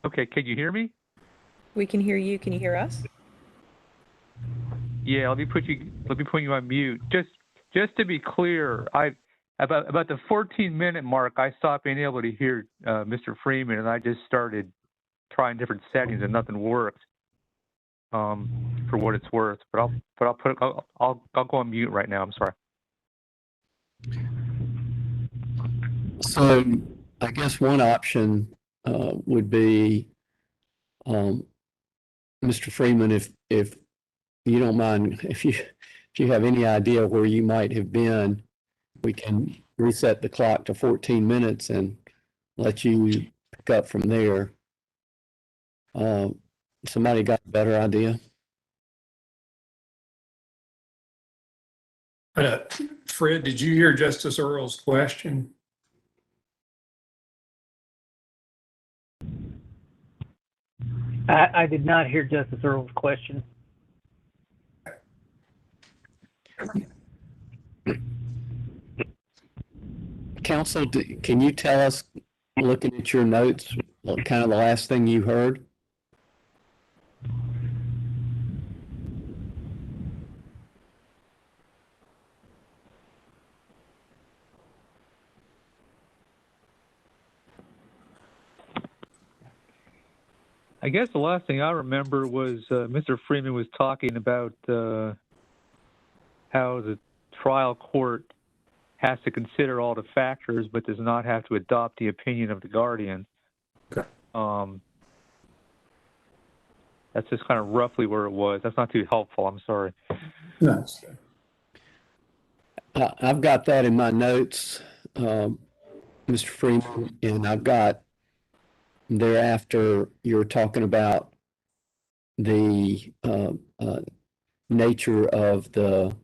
Okay, can you hear me? We can hear you. Can you hear us? Yeah, let me put you on mute. Just to be clear, about the 14-minute mark, I stopped being able to hear Mr. Freeman, and I just started trying different settings, and nothing worked. For what it's worth, but I'll go on mute right now. I'm sorry. So I guess one option would be, Mr. Freeman, if you don't mind, if you have any idea where you might have been, we can reset the clock to 14 minutes and let you pick up from there. Somebody got a better idea? Fred, did you hear Justice Earle's question? I did not hear Justice Earle's question. Counsel, can you tell us, looking at your notes, what kind of the last thing you heard? I guess the last thing I remember was Mr. Freeman was talking about how the trial court has to consider all the factors, but does not have to adopt the opinion of the guardian. Okay. That's just kind of roughly where it was. That's not too helpful. I'm sorry. No. I've got that in my notes, Mr. Freeman, and I've got thereafter you're talking about the nature of the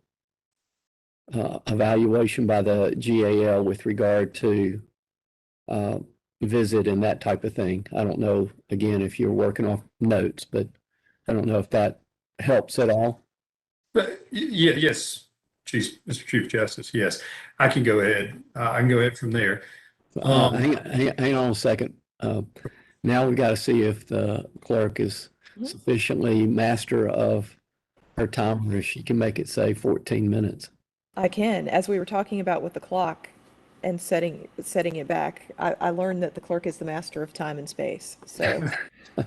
evaluation by the GAL with regard to visit and that type of thing. I don't know, again, if you're working off notes, but I don't know if that helps at all. But yes, Mr. Chief Justice, yes, I can go ahead. I can go ahead from there. Hang on a second. Now we got to see if the clerk is sufficiently master of her time, or she can make it say 14 minutes. I can. As we were talking about with the clock and setting it back, I learned that the clerk is the master of time and space. So we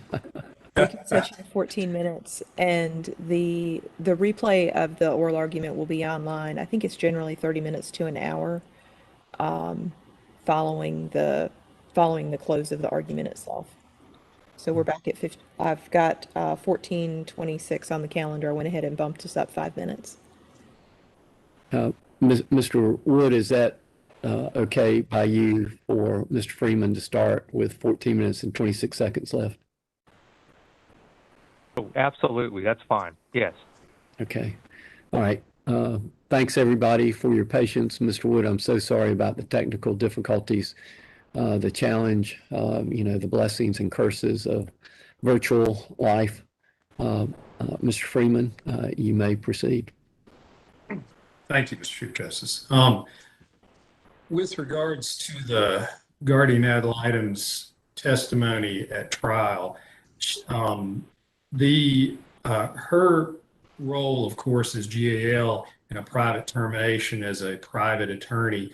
can set you to 14 minutes, and the replay of the oral argument will be online. I think it's generally 30 minutes to an hour, following the close of the argument itself. So we're back at 50. I've got 14:26 on the calendar. I went ahead and bumped us up 5 minutes. Mr. Wood, is that okay by you for Mr. Freeman to start with 14 minutes and 26 seconds left? Oh, absolutely. That's fine. Yes. Okay. All right. Thanks, everybody, for your patience. Mr. Wood, I'm so sorry about the technical difficulties, the challenge, the blessings and curses of virtual life. Mr. Freeman, you may proceed. Thank you, Mr. Chief Justice. With regards to the guardian ad litem's testimony at trial, her role, of course, as GAL in a private termination as a private attorney,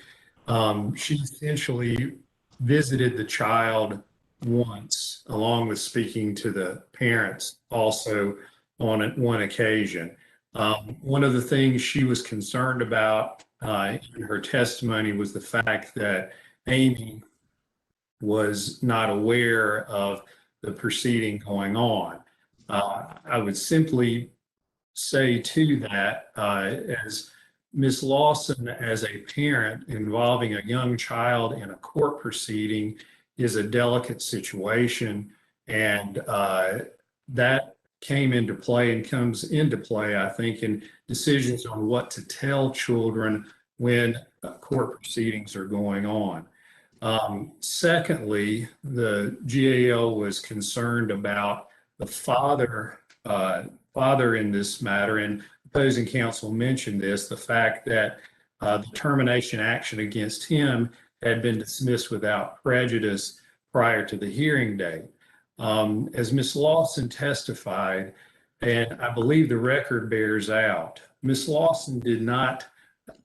she essentially visited the child once, along with speaking to the parents also on one occasion. One of the things she was concerned about in her testimony was the fact that Amy was not aware of the proceeding going on. I would simply say to that, as Ms. Lawson, as a parent involving a young child in a court proceeding, is a delicate situation, and that came into play and comes into play, I think, in decisions on what to tell children when court proceedings are going on. Secondly, the GAL was concerned about the father in this matter, and opposing counsel mentioned this, the fact that the termination action against him had been dismissed without prejudice prior to the hearing date. As Ms. Lawson testified, and I believe the record bears out, Ms. Lawson did not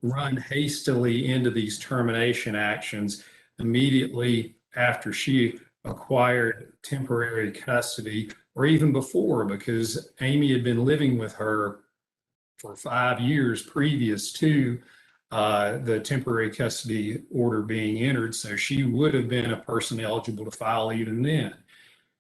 run hastily into these termination actions immediately after she acquired temporary custody, or even before, because Amy had been living with her for 5 years previous to the temporary custody order being entered. So she would have been a person eligible to file even then.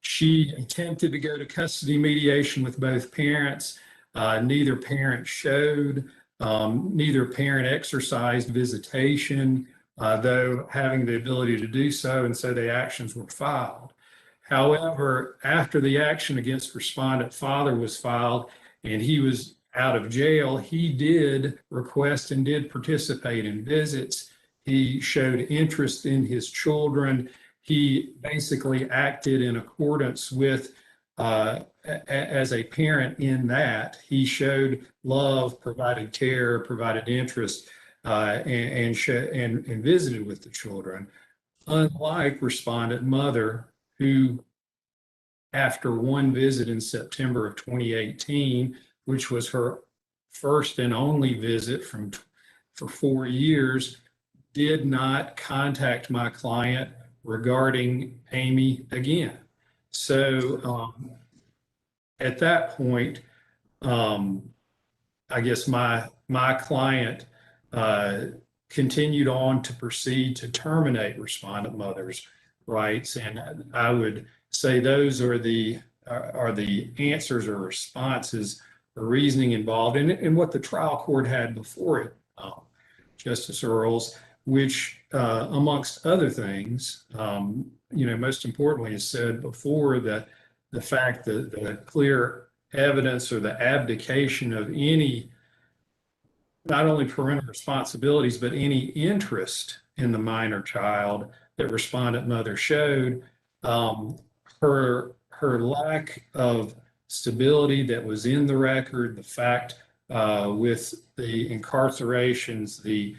She attempted to go to custody mediation with both parents. Neither parent showed. Neither parent exercised visitation, though having the ability to do so, and so the actions were filed. However, after the action against respondent father was filed and he was out of jail, he did request and did participate in visits. He showed interest in his children. He basically acted in accordance with, as a parent in that. He showed love, provided care, provided interest, and visited with the children. Unlike respondent mother, who after one visit in September of 2018, which was her first and only visit for 4 years, did not contact my client regarding Amy again. So at that point, I guess my client continued on to proceed to terminate respondent mother's rights, and I would say those are the answers or responses or reasoning involved in what the trial court had before it, Justice Earls, which amongst other things, most importantly is said before, that the fact that the clear evidence or the abdication of any, not only parental responsibilities, but any interest in the minor child that respondent mother showed, her lack of stability that was in the record, the fact with the incarcerations, the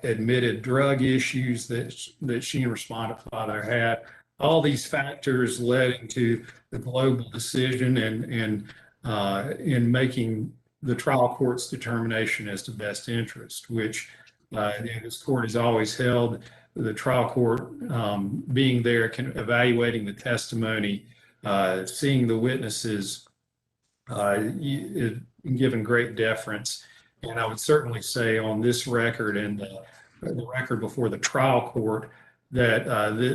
admitted drug issues that she and respondent father had, all these factors led into the global decision and in making the trial court's determination as to best interest, which this court has always held. The trial court being there, evaluating the testimony, seeing the witnesses, given great deference. And I would certainly say on this record and the record before the trial court that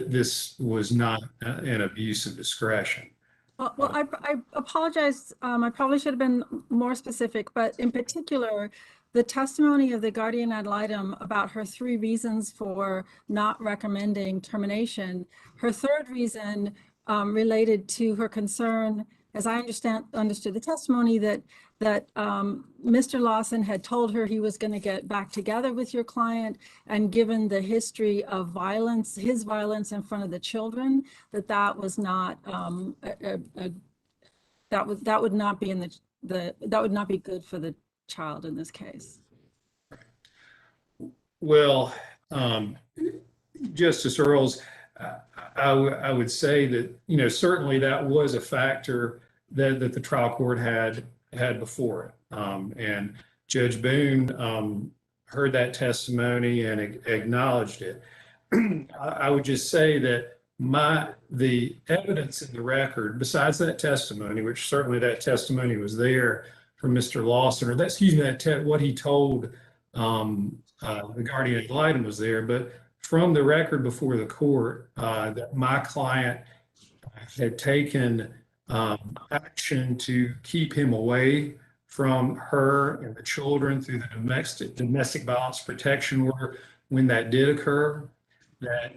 this was not an abuse of discretion. Well, I apologize. I probably should have been more specific, but in particular, the testimony of the guardian ad litem about her 3 reasons for not recommending termination. Her third reason related to her concern, as I understood the testimony, that Mr. Lawson had told her he was going to get back together with your client, and given the history of violence, his violence in front of the children, that was not that would not be in that would not be good for the child in this case. Well, Justice Earls, I would say that, certainly that was a factor that the trial court had before it. And Judge Boone heard that testimony and acknowledged it. I would just say that the evidence in the record, besides that testimony, which certainly that testimony was there from Mr. Lawson, or what he told the guardian ad litem was there, but from the record before the court, that my client had taken action to keep him away from her and the children through the domestic violence protection order when that did occur, that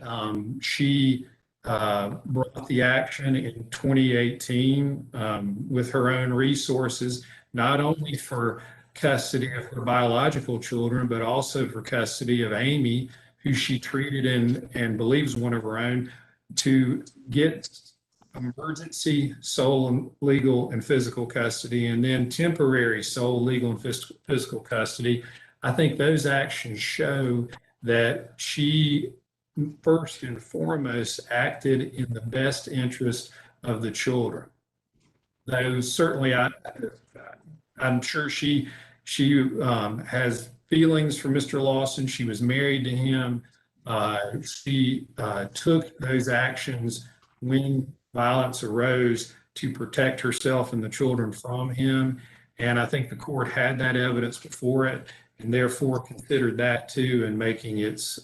she brought the action in 2018 with her own resources, not only for custody of her biological children, but also for custody of Amy, who she treated and believes one of her own, to get emergency sole, legal, and physical custody, and then temporary sole, legal, and physical custody. I think those actions show that she first and foremost acted in the best interest of the children. Though certainly I'm sure she has feelings for Mr. Lawson. She was married to him. She took those actions when violence arose to protect herself and the children from him. And I think the court had that evidence before it and therefore considered that too in making its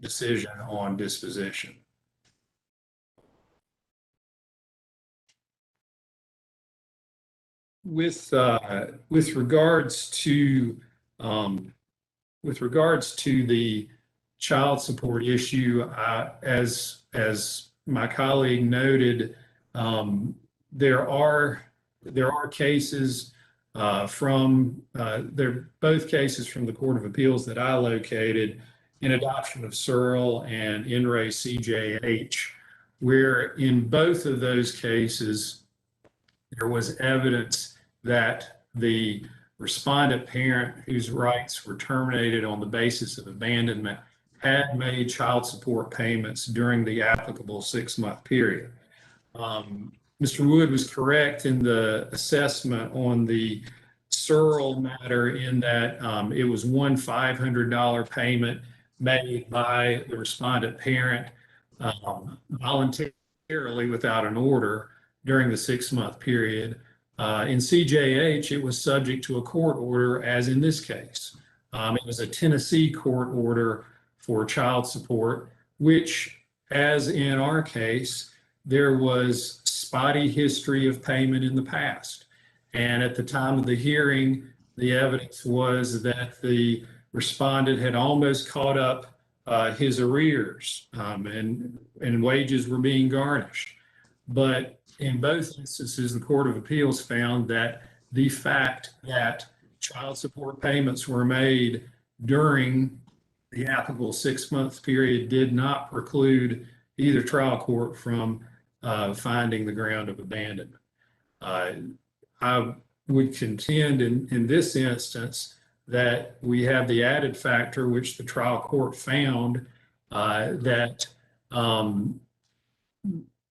decision on disposition. With regards to the child support issue, as my colleague noted, there are cases both cases from the Court of Appeals that I located in adoption of Searle and in re CJH, where in both of those cases there was evidence that the respondent parent whose rights were terminated on the basis of abandonment had made child support payments during the applicable 6-month period. Mr. Wood was correct in the assessment on the Searle matter in that it was one $500 payment made by the respondent parent voluntarily without an order during the 6-month period. In CJH, it was subject to a court order, as in this case. It was a Tennessee court order for child support, which, as in our case, there was spotty history of payment in the past. And at the time of the hearing, the evidence was that the respondent had almost caught up his arrears and wages were being garnished. But in both instances, the Court of Appeals found that the fact that child support payments were made during the applicable 6-month period did not preclude either trial court from finding the ground of abandonment. I would contend in this instance that we have the added factor, which the trial court found, that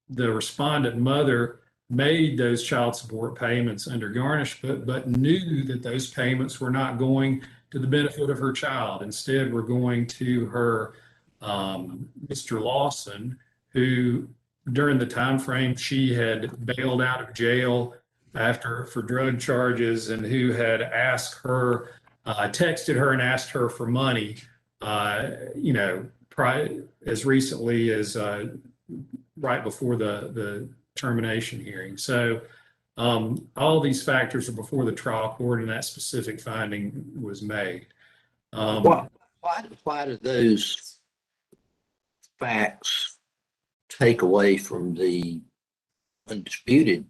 the respondent mother made those child support payments under garnish, but knew that those payments were not going to the benefit of her child. Instead, were going to her Mr. Lawson, who during the time frame she had bailed out of jail for drug charges, and who had asked her, texted her and asked her for money, as recently as right before the termination hearing. So all these factors are before the trial court, and that specific finding was made. Why do those facts take away from the undisputed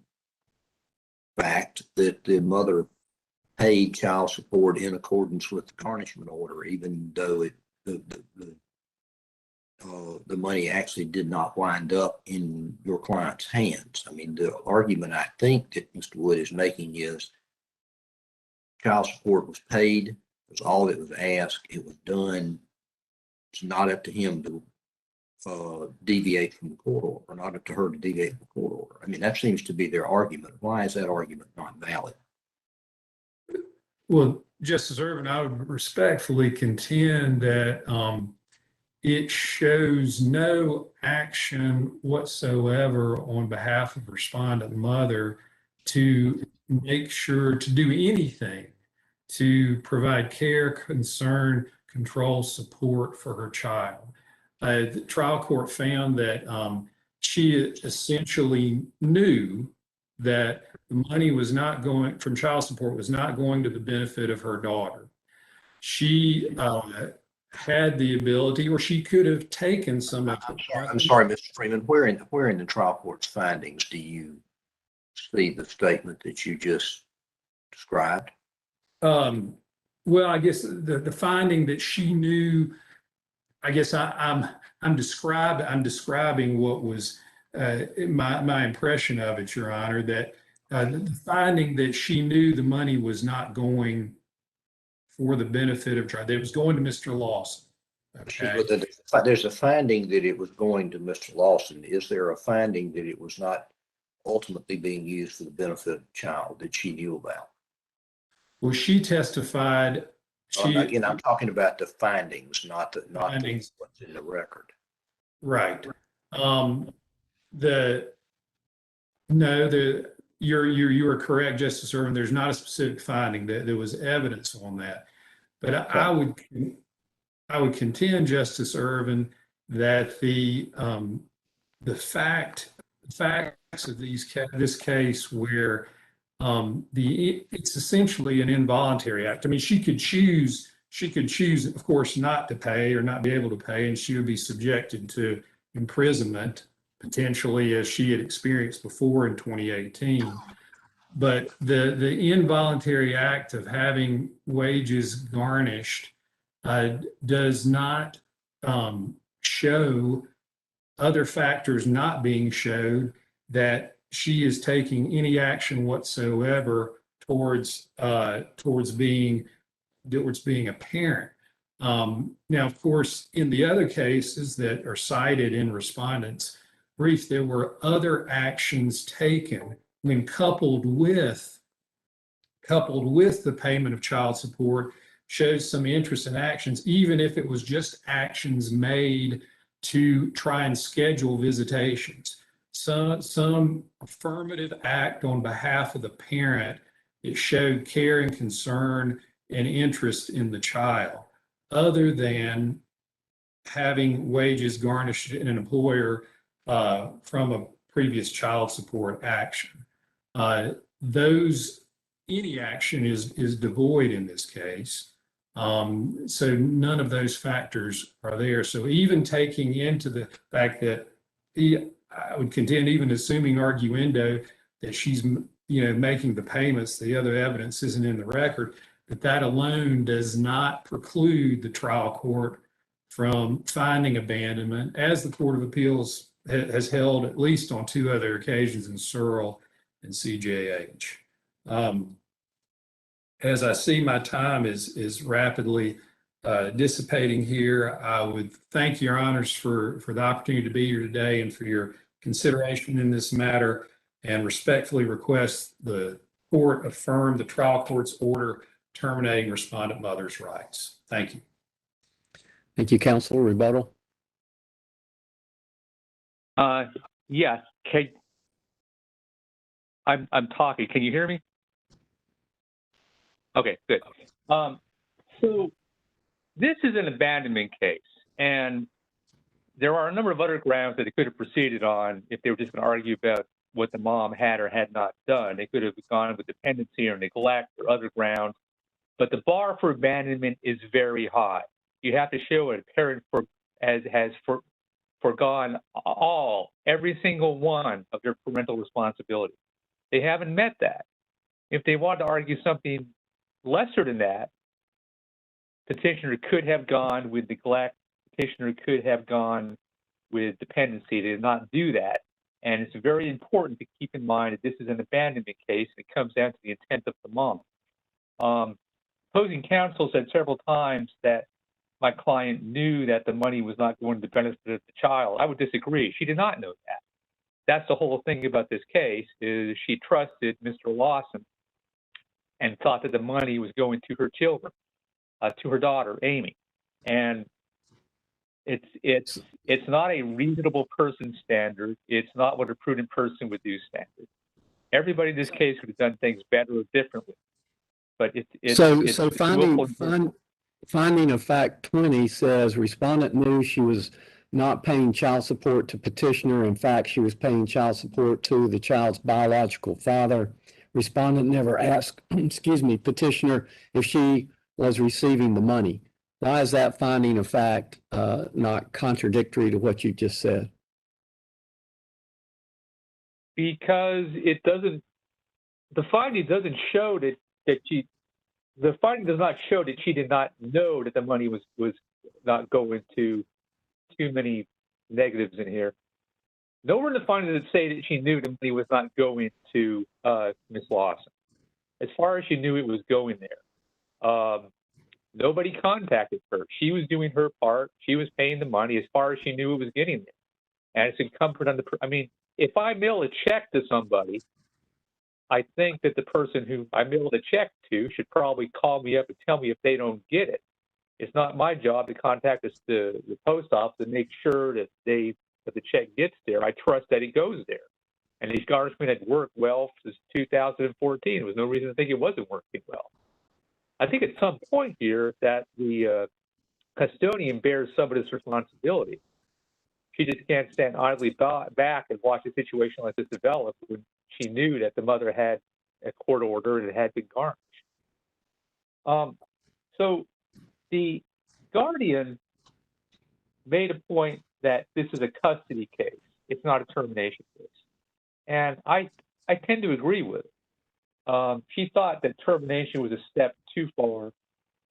fact that the mother paid child support in accordance with the garnishment order, even though the money actually did not wind up in your client's hands? I mean, the argument I think that Mr. Wood is making is child support was paid. It was all that was asked. It was done. It's not up to him to deviate from the court order, or not up to her to deviate from the court order. I mean, that seems to be their argument. Why is that argument not valid? Well, Justice Irvin, I would respectfully contend that it shows no action whatsoever on behalf of respondent mother to make sure to do anything to provide care, concern, control, support for her child. The trial court found that she essentially knew that the money was not going from child support, was not going to the benefit of her daughter. She had the ability, or she could have taken some of it. I'm sorry, Mr. Freeman, where in the trial court's findings do you see the statement that you just described? Well, I guess the finding that she knew, I guess I'm describing what was my impression of it, Your Honor, that the finding that she knew the money was not going for the benefit of child, it was going to Mr. Lawson. Okay. There's a finding that it was going to Mr. Lawson. Is there a finding that it was not ultimately being used for the benefit of the child that she knew about. Well, she testified, Again, I'm talking about the findings, not Findings. what's in the record. right. The, no, you are correct, Justice Irvin. There's not a specific finding. That there was evidence on that. But I would contend, Justice Irvin, that the facts of this case where it's essentially an involuntary act. I mean, she could choose, of course, not to pay or not be able to pay, and she would be subjected to imprisonment, potentially as she had experienced before in 2018. But the involuntary act of having wages garnished does not show other factors not being showed that she is taking any action whatsoever towards being a parent. Now, of course, in the other cases that are cited in respondents' brief, there were other actions taken when coupled with the payment of child support shows some interest in actions, even if it was just actions made to try and schedule visitations. Some affirmative act on behalf of the parent that showed care and concern and interest in the child, other than having wages garnished in an employer from a previous child support action. Any action is devoid in this case. So none of those factors are there. So even taking into the fact that I would contend, even assuming arguendo that she's making the payments, the other evidence isn't in the record, that alone does not preclude the trial court from finding abandonment, as the Court of Appeals has held at least on 2 other occasions in Searle and CJH. As I see my time is rapidly dissipating here, I would thank your honors for the opportunity to be here today and for your consideration in this matter, and respectfully request the court affirm the trial court's order terminating respondent mother's rights. Thank you. Thank you, Counselor. Rebuttal? Yes. I'm talking. Can you hear me? Okay, good. So this is an abandonment case, and there are a number of other grounds that they could have proceeded on if they were just going to argue about what the mom had or had not done. They could have gone with dependency or neglect or other grounds, but the bar for abandonment is very high. You have to show a parent has forgone every single one of their parental responsibilities. They haven't met that. If they wanted to argue something lesser than that, petitioner could have gone with neglect, petitioner could have gone with dependency. They did not do that. And it's very important to keep in mind that this is an abandonment case. It comes down to the intent of the mom. Opposing counsel said several times that my client knew that the money was not going to the benefit of the child. I would disagree. She did not know that. That's the whole thing about this case, is she trusted Mr. Lawson and thought that the money was going to her children, to her daughter, Amy. And it's not a reasonable person standard. It's not what a prudent person would do standard. Everybody in this case would have done things better or differently. But finding of fact 20 says respondent knew she was not paying child support to petitioner. In fact, she was paying child support to the child's biological father. Respondent never asked, petitioner if she was receiving the money. Why is that finding of fact not contradictory to what you just said? Because it doesn't, the finding doesn't show the finding does not show that she did not know that the money was not going to, too many negatives in here. Nowhere in the finding does it say that she knew the money was not going to Ms. Lawson. As far as she knew it was going there. Nobody contacted her. She was doing her part. She was paying the money as far as she knew it was getting there. And it's incumbent on if I mail a check to somebody, I think that the person who I mailed a check to should probably call me up and tell me if they don't get it. It's not my job to contact the post office and make sure that the check gets there. I trust that it goes there. And the garnishment had worked well since 2014. There was no reason to think it wasn't working well. I think at some point here that the custodian bears some of this responsibility. She just can't stand idly back and watch a situation like this develop when she knew that the mother had a court order that had been garnished. So the guardian made a point that this is a custody case. It's not a termination case. And I tend to agree with it. She thought that termination was a step too far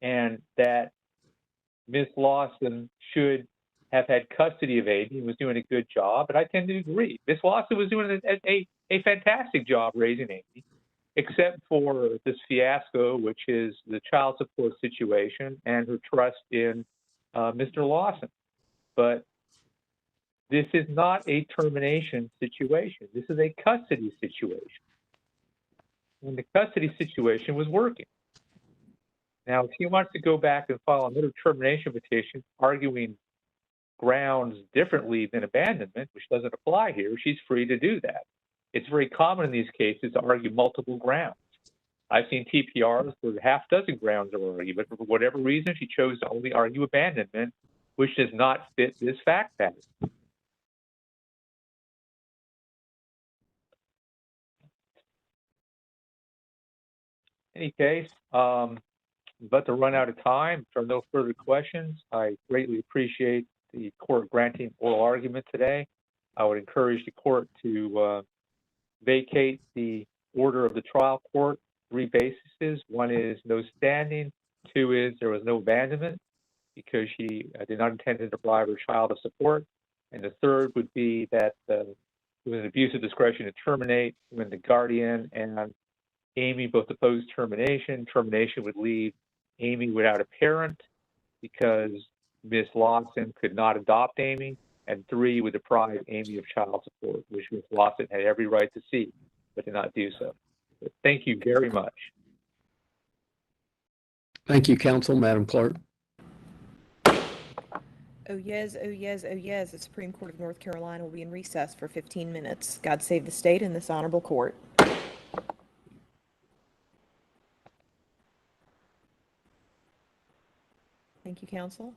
and that Ms. Lawson should have had custody of Amy and was doing a good job, and I tend to agree. Ms. Lawson was doing a fantastic job raising Amy, except for this fiasco, which is the child support situation and her trust in Mr. Lawson. But this is not a termination situation. This is a custody situation. And the custody situation was working. Now, if she wants to go back and file another termination petition arguing grounds differently than abandonment, which doesn't apply here, she's free to do that. It's very common in these cases to argue multiple grounds. I've seen TPRs where half dozen grounds are argued, but for whatever reason, she chose to only argue abandonment, which does not fit this fact pattern. In any case, I'm about to run out of time. If there are no further questions, I greatly appreciate the court granting oral argument today. I would encourage the court to vacate the order of the trial court, 3 bases. 1 is no standing. 2 is there was no abandonment because she did not intend to deprive her child of support. And the 3rd would be that it was an abuse of discretion to terminate when the guardian and Amy both opposed termination. Termination would leave Amy without a parent because Ms. Lawson could not adopt Amy, and 3 would deprive Amy of child support, which Ms. Lawson had every right to seek, but did not do so. But thank you very much. Thank you, counsel. Madam Clerk. Oh yes, oh yes, oh yes. The Supreme Court of North Carolina will be in recess for 15 minutes. God save the state and this honorable court. Thank you, counsel.